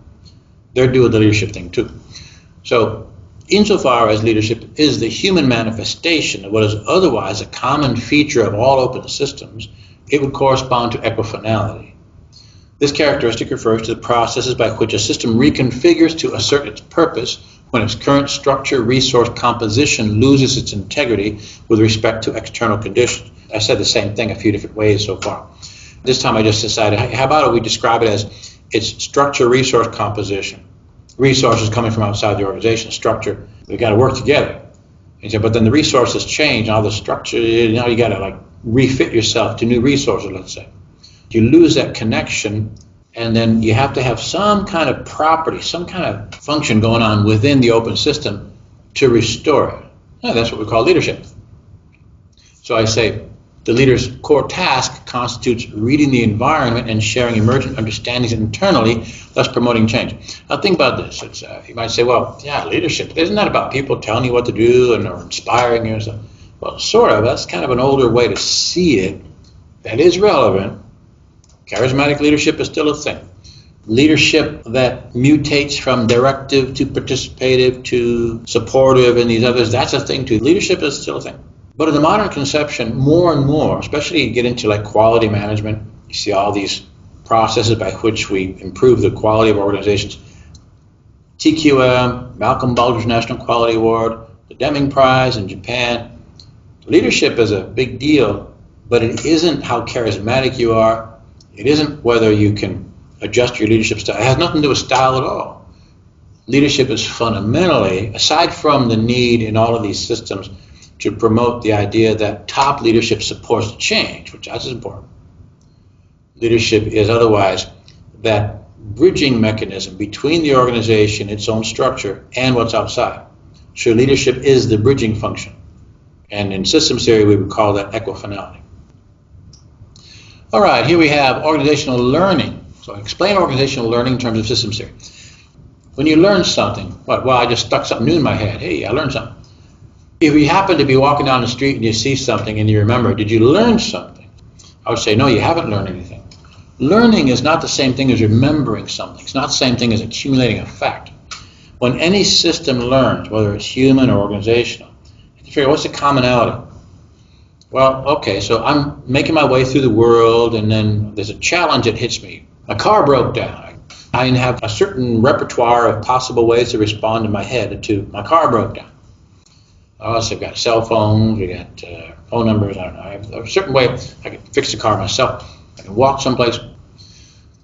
They're doing the leadership thing too. So insofar as leadership is the human manifestation of what is otherwise a common feature of all open systems, it would correspond to equifinality. This characteristic refers to the processes by which a system reconfigures to assert its purpose when its current structure, resource composition loses its integrity with respect to external conditions. I said the same thing a few different ways so far. This time I just decided, how about we describe it as its structure, resource composition. Resources coming from outside the organization, structure, we've got to work together. And so, but then the resources change, all the structure, now you got to like refit yourself to new resources, let's say. You lose that connection, and then you have to have some kind of property, some kind of function going on within the open system to restore it. Yeah, that's what we call leadership. So I say the leader's core task constitutes reading the environment and sharing emergent understandings internally, thus promoting change. Now think about this. You might say, well, yeah, leadership, isn't that about people telling you what to do and or inspiring you and stuff? Well, sort of. That's kind of an older way to see it. That is relevant. Charismatic leadership is still a thing. Leadership that mutates from directive to participative to supportive and these others, that's a thing too. Leadership is still a thing. But in the modern conception, more and more, especially you get into like quality management, you see all these processes by which we improve the quality of organizations. TQM, Malcolm Baldrige National Quality Award, the Deming Prize in Japan. Leadership is a big deal, but it isn't how charismatic you are. It isn't whether you can adjust your leadership style. It has nothing to do with style at all. Leadership is fundamentally, aside from the need in all of these systems to promote the idea that top leadership supports change, which is important. Leadership is otherwise that bridging mechanism between the organization, its own structure, and what's outside. So leadership is the bridging function. And in systems theory, we would call that equifinality. All right, here we have organizational learning. So explain organizational learning in terms of systems theory. When you learn something, well, I just stuck something new in my head. Hey, I learned something. If you happen to be walking down the street and you see something and you remember, did you learn something? I would say, no, you haven't learned anything. Learning is not the same thing as remembering something. It's not the same thing as accumulating a fact. When any system learns, whether it's human or organizational, you have to figure, what's the commonality? Well, okay, so I'm making my way through the world, and then there's a challenge that hits me. My car broke down. I have a certain repertoire of possible ways to respond in my head to my car broke down. Also, I've got cell phones, we got phone numbers, I don't know. I have a certain way I can fix the car myself. I can walk someplace. All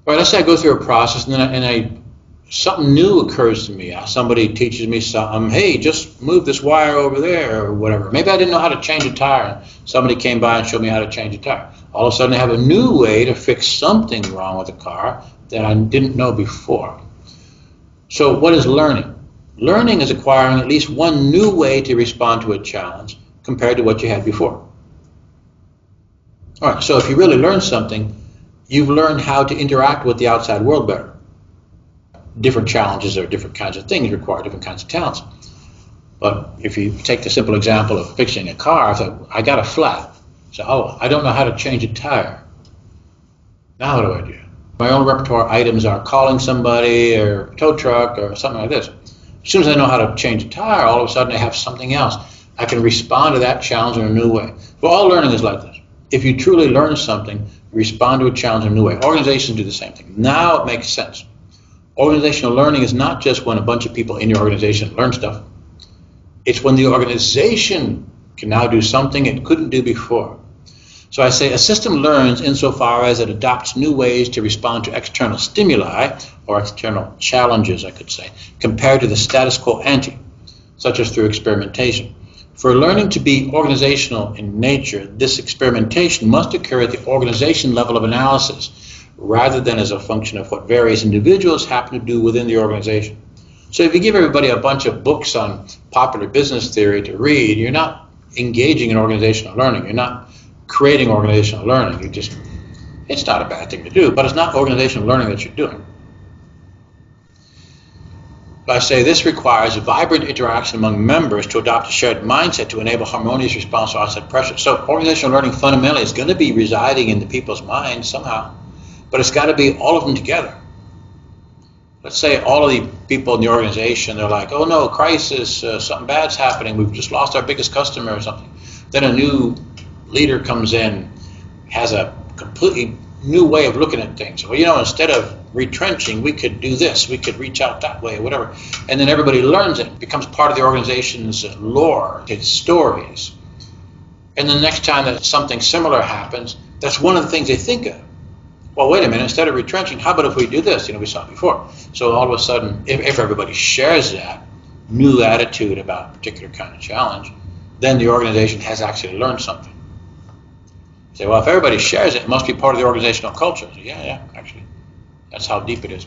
right, let's say I go through a process and then something new occurs to me. Somebody teaches me something. Hey, just move this wire over there or whatever. Maybe I didn't know how to change a tire. Somebody came by and showed me how to change a tire. All of a sudden I have a new way to fix something wrong with the car that I didn't know before. So what is learning? Learning is acquiring at least one new way to respond to a challenge compared to what you had before. All right, so if you really learn something, you've learned how to interact with the outside world better. Different challenges or different kinds of things require different kinds of talents. But if you take the simple example of fixing a car, I got a flat. So, I don't know how to change a tire. Now what do? My own repertoire items are calling somebody or a tow truck or something like this. As soon as I know how to change a tire, all of a sudden I have something else. I can respond to that challenge in a new way. Well, all learning is like this. If you truly learn something, respond to a challenge in a new way. Organizations do the same thing. Now it makes sense. Organizational learning is not just when a bunch of people in your organization learn stuff. It's when the organization can now do something it couldn't do before. So I say a system learns insofar as it adopts new ways to respond to external stimuli, or external challenges, I could say, compared to the status quo ante, such as through experimentation. For learning to be organizational in nature, this experimentation must occur at the organization level of analysis, rather than as a function of what various individuals happen to do within the organization. So if you give everybody a bunch of books on popular business theory to read, you're not engaging in organizational learning. You're not creating organizational learning. It's not a bad thing to do, but it's not organizational learning that you're doing. But I say this requires a vibrant interaction among members to adopt a shared mindset to enable harmonious response to outside pressure. So organizational learning fundamentally is going to be residing in the people's minds somehow, but it's got to be all of them together. Let's say all of the people in the organization, they're like, oh no, crisis, something bad's happening, we've just lost our biggest customer or something. Then a new leader comes in, has a completely new way of looking at things. Well, instead of retrenching, we could do this, we could reach out that way, whatever. And then everybody learns it, becomes part of the organization's lore, its stories. And the next time that something similar happens, that's one of the things they think of. Well, wait a minute, instead of retrenching, how about if we do this? We saw it before. So all of a sudden, if everybody shares that new attitude about a particular kind of challenge, then the organization has actually learned something. You say, well, if everybody shares it, it must be part of the organizational culture. So, yeah, actually, that's how deep it is.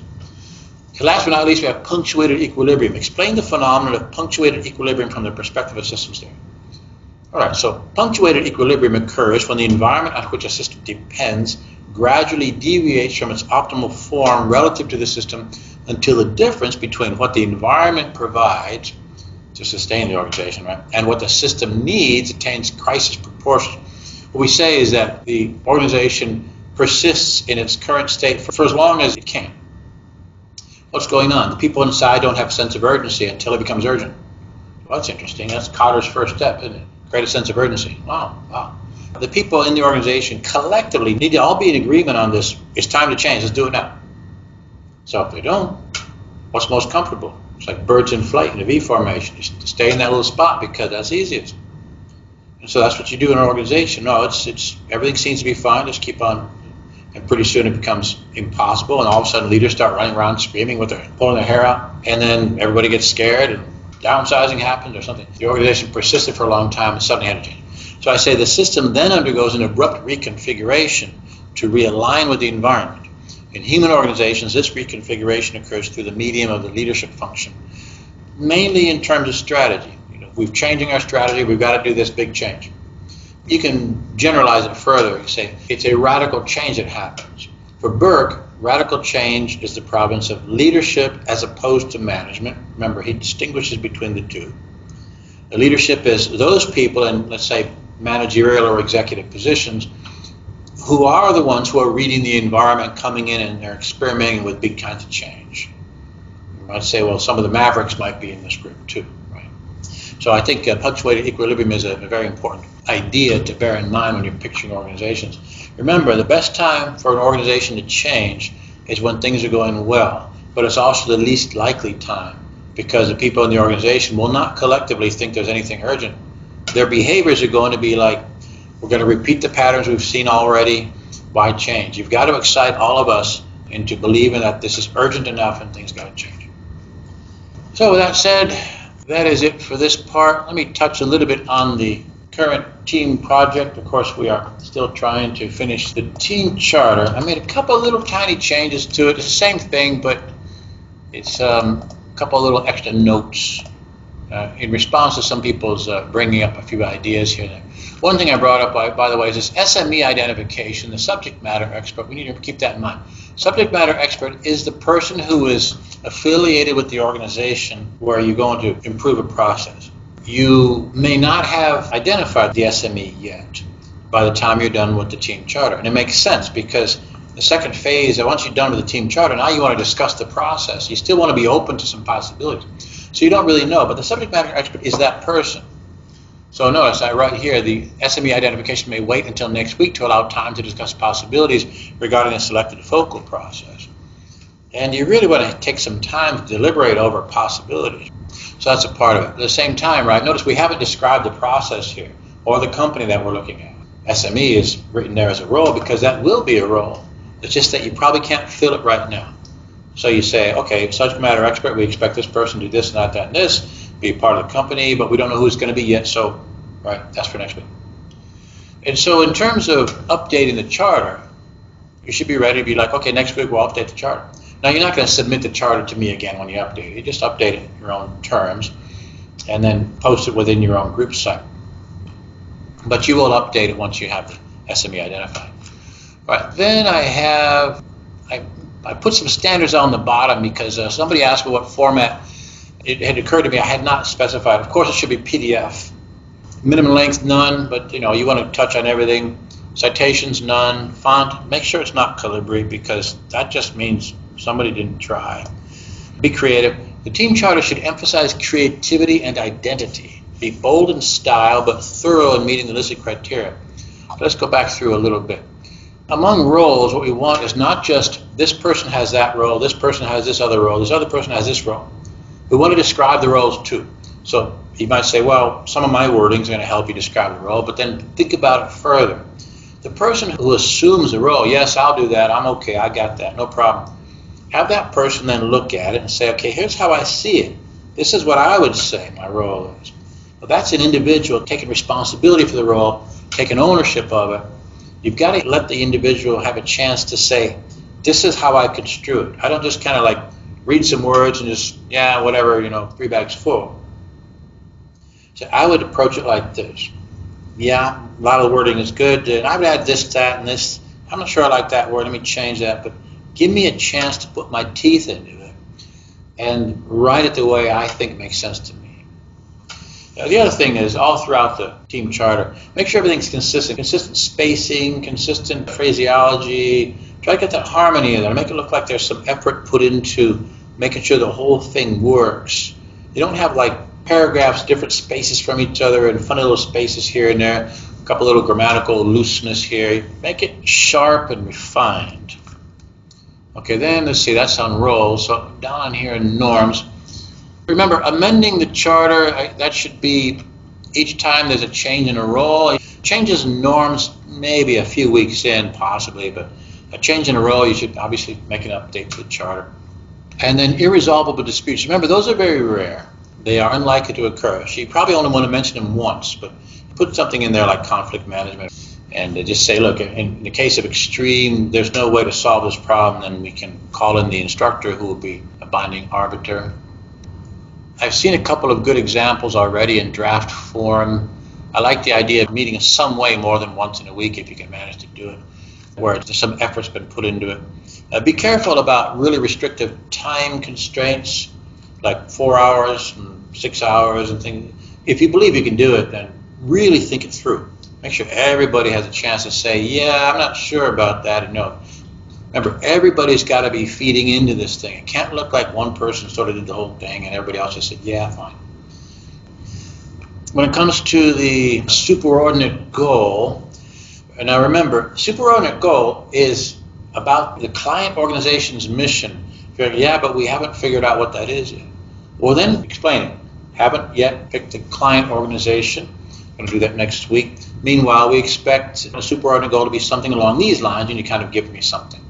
So last but not least, we have punctuated equilibrium. Explain the phenomenon of punctuated equilibrium from the perspective of systems theory. All right, so punctuated equilibrium occurs when the environment on which a system depends gradually deviates from its optimal form relative to the system until the difference between what the environment provides to sustain the organization, right, and what the system needs attains crisis proportion. What we say is that the organization persists in its current state for as long as it can. What's going on? The people inside don't have a sense of urgency until it becomes urgent. Well, that's interesting. That's Cotter's first step, isn't it? Create a sense of urgency. Wow. The people in the organization collectively need to all be in agreement on this. It's time to change. Let's do it now. So if they don't, what's most comfortable? It's like birds in flight in a V formation. You stay in that little spot because that's easiest. And so that's what you do in an organization. No, it's everything seems to be fine. Just keep on. And pretty soon it becomes impossible. And all of a sudden leaders start running around screaming pulling their hair out. And then everybody gets scared and downsizing happens or something. The organization persisted for a long time and suddenly had to change. So I say the system then undergoes an abrupt reconfiguration to realign with the environment. In human organizations, this reconfiguration occurs through the medium of the leadership function, mainly in terms of strategy. We're changing our strategy, we've got to do this big change. You can generalize it further and say it's a radical change that happens. For Burke, radical change is the province of leadership as opposed to management. Remember, he distinguishes between the two. The leadership is those people in, let's say, managerial or executive positions who are the ones who are reading the environment, coming in, and they're experimenting with big kinds of change. You might say, well, some of the mavericks might be in this group too, right? So I think punctuated equilibrium is a very important idea to bear in mind when you're picturing organizations. Remember, the best time for an organization to change is when things are going well, but it's also the least likely time because the people in the organization will not collectively think there's anything urgent. Their behaviors are going to be like, we're going to repeat the patterns we've seen already. Why change? You've got to excite all of us into believing that this is urgent enough and things got to change. So with that said, that is it for this part. Let me touch a little bit on the current team project. Of course, we are still trying to finish the team charter. I made a couple of little tiny changes to it. It's the same thing, but it's a couple of little extra notes in response to some people's bringing up a few ideas here and there. One thing I brought up, by the way, is this SME identification, the subject matter expert. We need to keep that in mind. Subject matter expert is the person who is affiliated with the organization where you're going to improve a process. You may not have identified the SME yet by the time you're done with the team charter. And it makes sense because the second phase, once you're done with the team charter, now you want to discuss the process. You still want to be open to some possibilities. So you don't really know, but the subject matter expert is that person. So notice I write here, the SME identification may wait until next week to allow time to discuss possibilities regarding a selected focal process. And you really want to take some time to deliberate over possibilities. So that's a part of it. At the same time, right, notice we haven't described the process here or the company that we're looking at. SME is written there as a role because that will be a role. It's just that you probably can't fill it right now. So you say, okay, subject matter expert, we expect this person to do this and that and this, be a part of the company, but we don't know who it's going to be yet, so, right, that's for next week. And so in terms of updating the charter, you should be ready to be like, okay, next week we'll update the charter. Now you're not going to submit the charter to me again when you update it. You just update it in your own terms and then post it within your own group site. But you will update it once you have the SME identified. Right, then I put some standards on the bottom because somebody asked me what format. It had occurred to me I had not specified. Of course, it should be PDF. Minimum length, none, but you want to touch on everything. Citations, none. Font, make sure it's not Calibri because that just means somebody didn't try. Be creative. The team charter should emphasize creativity and identity. Be bold in style, but thorough in meeting the listed criteria. Let's go back through a little bit. Among roles, what we want is not just this person has that role, this person has this other role, this other person has this role. We want to describe the roles too. So you might say, well, some of my wording is going to help you describe the role, but then think about it further. The person who assumes the role, yes, I'll do that, I'm okay, I got that, no problem. Have that person then look at it and say, okay, here's how I see it. This is what I would say my role is. Well, that's an individual taking responsibility for the role, taking ownership of it. You've got to let the individual have a chance to say, this is how I construe it. I don't just kind of like read some words and just, yeah, whatever, 3 bags full. So I would approach it like this. Yeah, a lot of wording is good, and I would add this, that, and this. I'm not sure I like that word, let me change that, but give me a chance to put my teeth into it and write it the way I think makes sense to me. Now, the other thing is, all throughout the team charter, make sure everything's consistent spacing, consistent phraseology. Try to get that harmony in there, make it look like there's some effort put into making sure the whole thing works. You don't have like paragraphs, different spaces from each other, and funny little spaces here and there, a couple little grammatical looseness here. Make it sharp and refined. Okay, then let's see, that's on roles. So down here in norms, remember amending the charter, that should be each time there's a change in a role. Changes in norms maybe a few weeks in possibly, but a change in a role, you should obviously make an update to the charter. And then irresolvable disputes. Remember, those are very rare. They are unlikely to occur. So you probably only want to mention them once, but put something in there like conflict management and just say, look, in the case of extreme, there's no way to solve this problem, then we can call in the instructor who will be a binding arbiter. I've seen a couple of good examples already in draft form. I like the idea of meeting in some way more than once in a week if you can manage to do it, where some effort's been put into it. Be careful about really restrictive time constraints, like 4 hours and 6 hours and things. If you believe you can do it, then really think it through. Make sure everybody has a chance to say, yeah, I'm not sure about that. And no. Remember, everybody's got to be feeding into this thing. It can't look like one person sort of did the whole thing and everybody else just said, yeah, fine. When it comes to the superordinate goal, and now remember, superordinate goal is about the client organization's mission. Yeah, but we haven't figured out what that is yet. Well, then explain it. Haven't yet picked the client organization. Going to do that next week. Meanwhile, we expect a superordinate goal to be something along these lines, and you kind of give me something.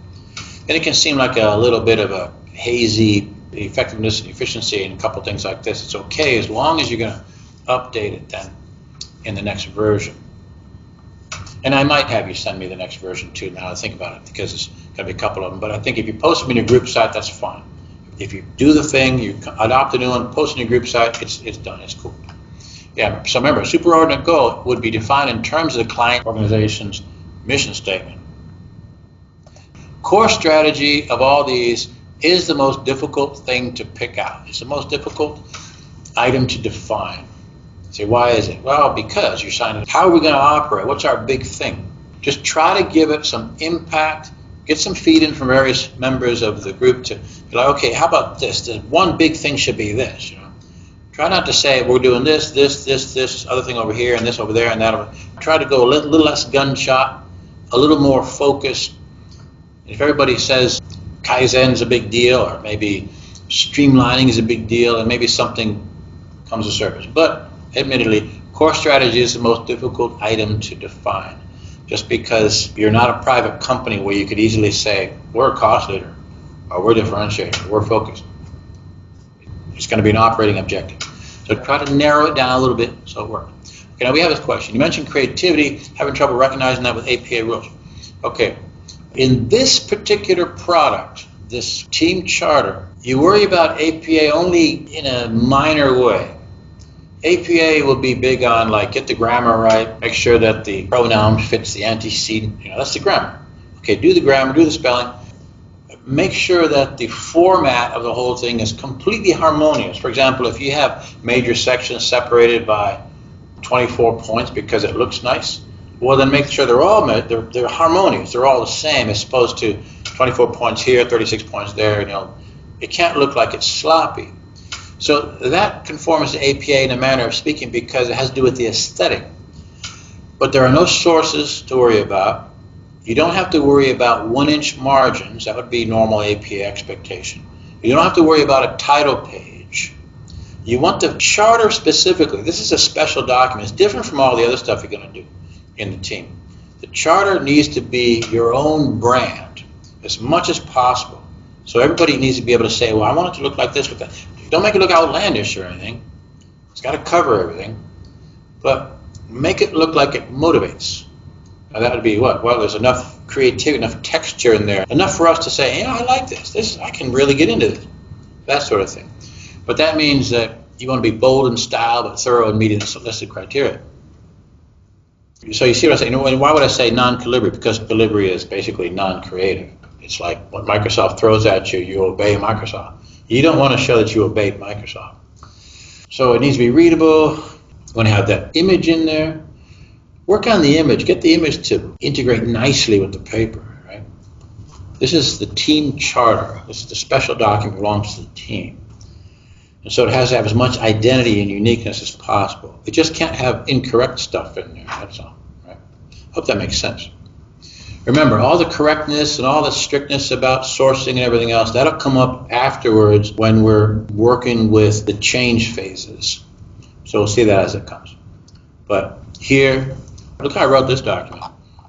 And it can seem like a little bit of a hazy effectiveness and efficiency and a couple things like this. It's okay as long as you're going to update it then in the next version. And I might have you send me the next version too now I think about it, because it's going to be a couple of them. But I think if you post them in your group site, that's fine. If you do the thing, you adopt a new one, post in your group site, it's done, it's cool. Yeah, so remember, superordinate goal would be defined in terms of the client organization's mission statement. Core strategy of all these is the most difficult thing to pick out. It's the most difficult item to define. Say, why is it? Well, because you're signing. How are we going to operate? What's our big thing? Just try to give it some impact. Get some feed in from various members of the group to be like, okay, how about this? The one big thing should be this. Try not to say we're doing this, other thing over here, and this over there, and that over. Try to go a little less gunshot, a little more focused. If everybody says Kaizen's a big deal, or maybe streamlining is a big deal, and maybe something comes to surface. But admittedly, core strategy is the most difficult item to define, just because you're not a private company where you could easily say, we're a cost leader, or we're differentiated, or we're focused. It's going to be an operating objective. So try to narrow it down a little bit so it works. Okay, now we have this question. You mentioned creativity, having trouble recognizing that with APA rules. Okay, in this particular product, this team charter, you worry about APA only in a minor way. APA will be big on, like, get the grammar right, make sure that the pronoun fits the antecedent. That's the grammar. Okay, do the grammar, do the spelling. Make sure that the format of the whole thing is completely harmonious. For example, if you have major sections separated by 24 points because it looks nice, well, then make sure they're all they're harmonious. They're all the same, as opposed to 24 points here, 36 points there. It can't look like it's sloppy. So that conforms to APA in a manner of speaking because it has to do with the aesthetic. But there are no sources to worry about. You don't have to worry about 1-inch margins. That would be normal APA expectation. You don't have to worry about a title page. You want the charter specifically. This is a special document. It's different from all the other stuff you're going to do in the team. The charter needs to be your own brand as much as possible. So everybody needs to be able to say, well, I want it to look like this, look like that. Don't make it look outlandish or anything. It's got to cover everything. But make it look like it motivates. Now that would be what? Well, there's enough creativity, enough texture in there, enough for us to say, you know, I like this. I can really get into this. That sort of thing. But that means that you want to be bold in style, but thorough in meeting the listed criteria. So you see what I'm saying? Why would I say non-Calibri? Because Calibri is basically non-creative. It's like what Microsoft throws at you, you obey Microsoft. You don't want to show that you obeyed Microsoft. So it needs to be readable. You want to have that image in there. Work on the image. Get the image to integrate nicely with the paper, right? This is the team charter. This is the special document that belongs to the team. And so it has to have as much identity and uniqueness as possible. It just can't have incorrect stuff in there, that's all, right? Hope that makes sense. Remember, all the correctness and all the strictness about sourcing and everything else, that'll come up afterwards when we're working with the change phases. So we'll see that as it comes. But here, look how I wrote this document.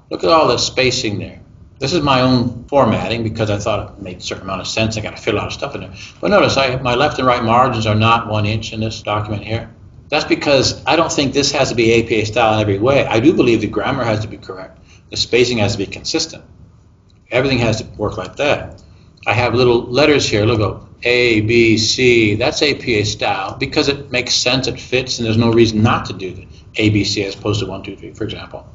Look at all the spacing there. This is my own formatting because I thought it made a certain amount of sense. I got to fit a lot of stuff in there. But notice my left and right margins are not 1 inch in this document here. That's because I don't think this has to be APA style in every way. I do believe the grammar has to be correct. The spacing has to be consistent. Everything has to work like that. I have little letters here. Look, A, B, C. That's APA style because it makes sense, it fits, and there's no reason not to do the A, B, C as opposed to 1, 2, 3, for example.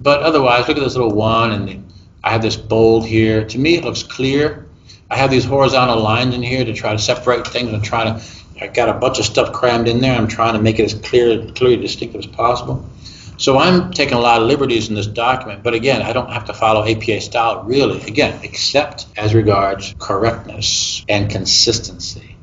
But otherwise, look at this little 1 and I have this bold here. To me, it looks clear. I have these horizontal lines in here to try to separate things. I got a bunch of stuff crammed in there. I'm trying to make it as clearly distinctive as possible. So I'm taking a lot of liberties in this document. But again, I don't have to follow APA style really, again, except as regards correctness and consistency.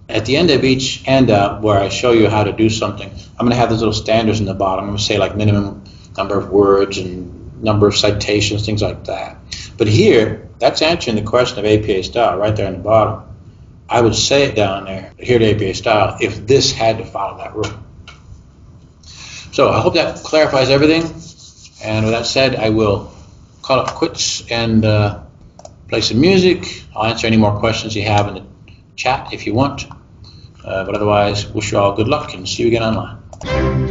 At the end of each handout where I show you how to do something, I'm going to have those little standards in the bottom. I'm going to say like minimum number of words and number of citations, things like that. But here, that's answering the question of APA style right there in the bottom. I would say it down there, here to APA style, if this had to follow that rule. So I hope that clarifies everything. And with that said, I will call it quits and play some music. I'll answer any more questions you have in the chat if you want. But otherwise, wish you all good luck and see you again online.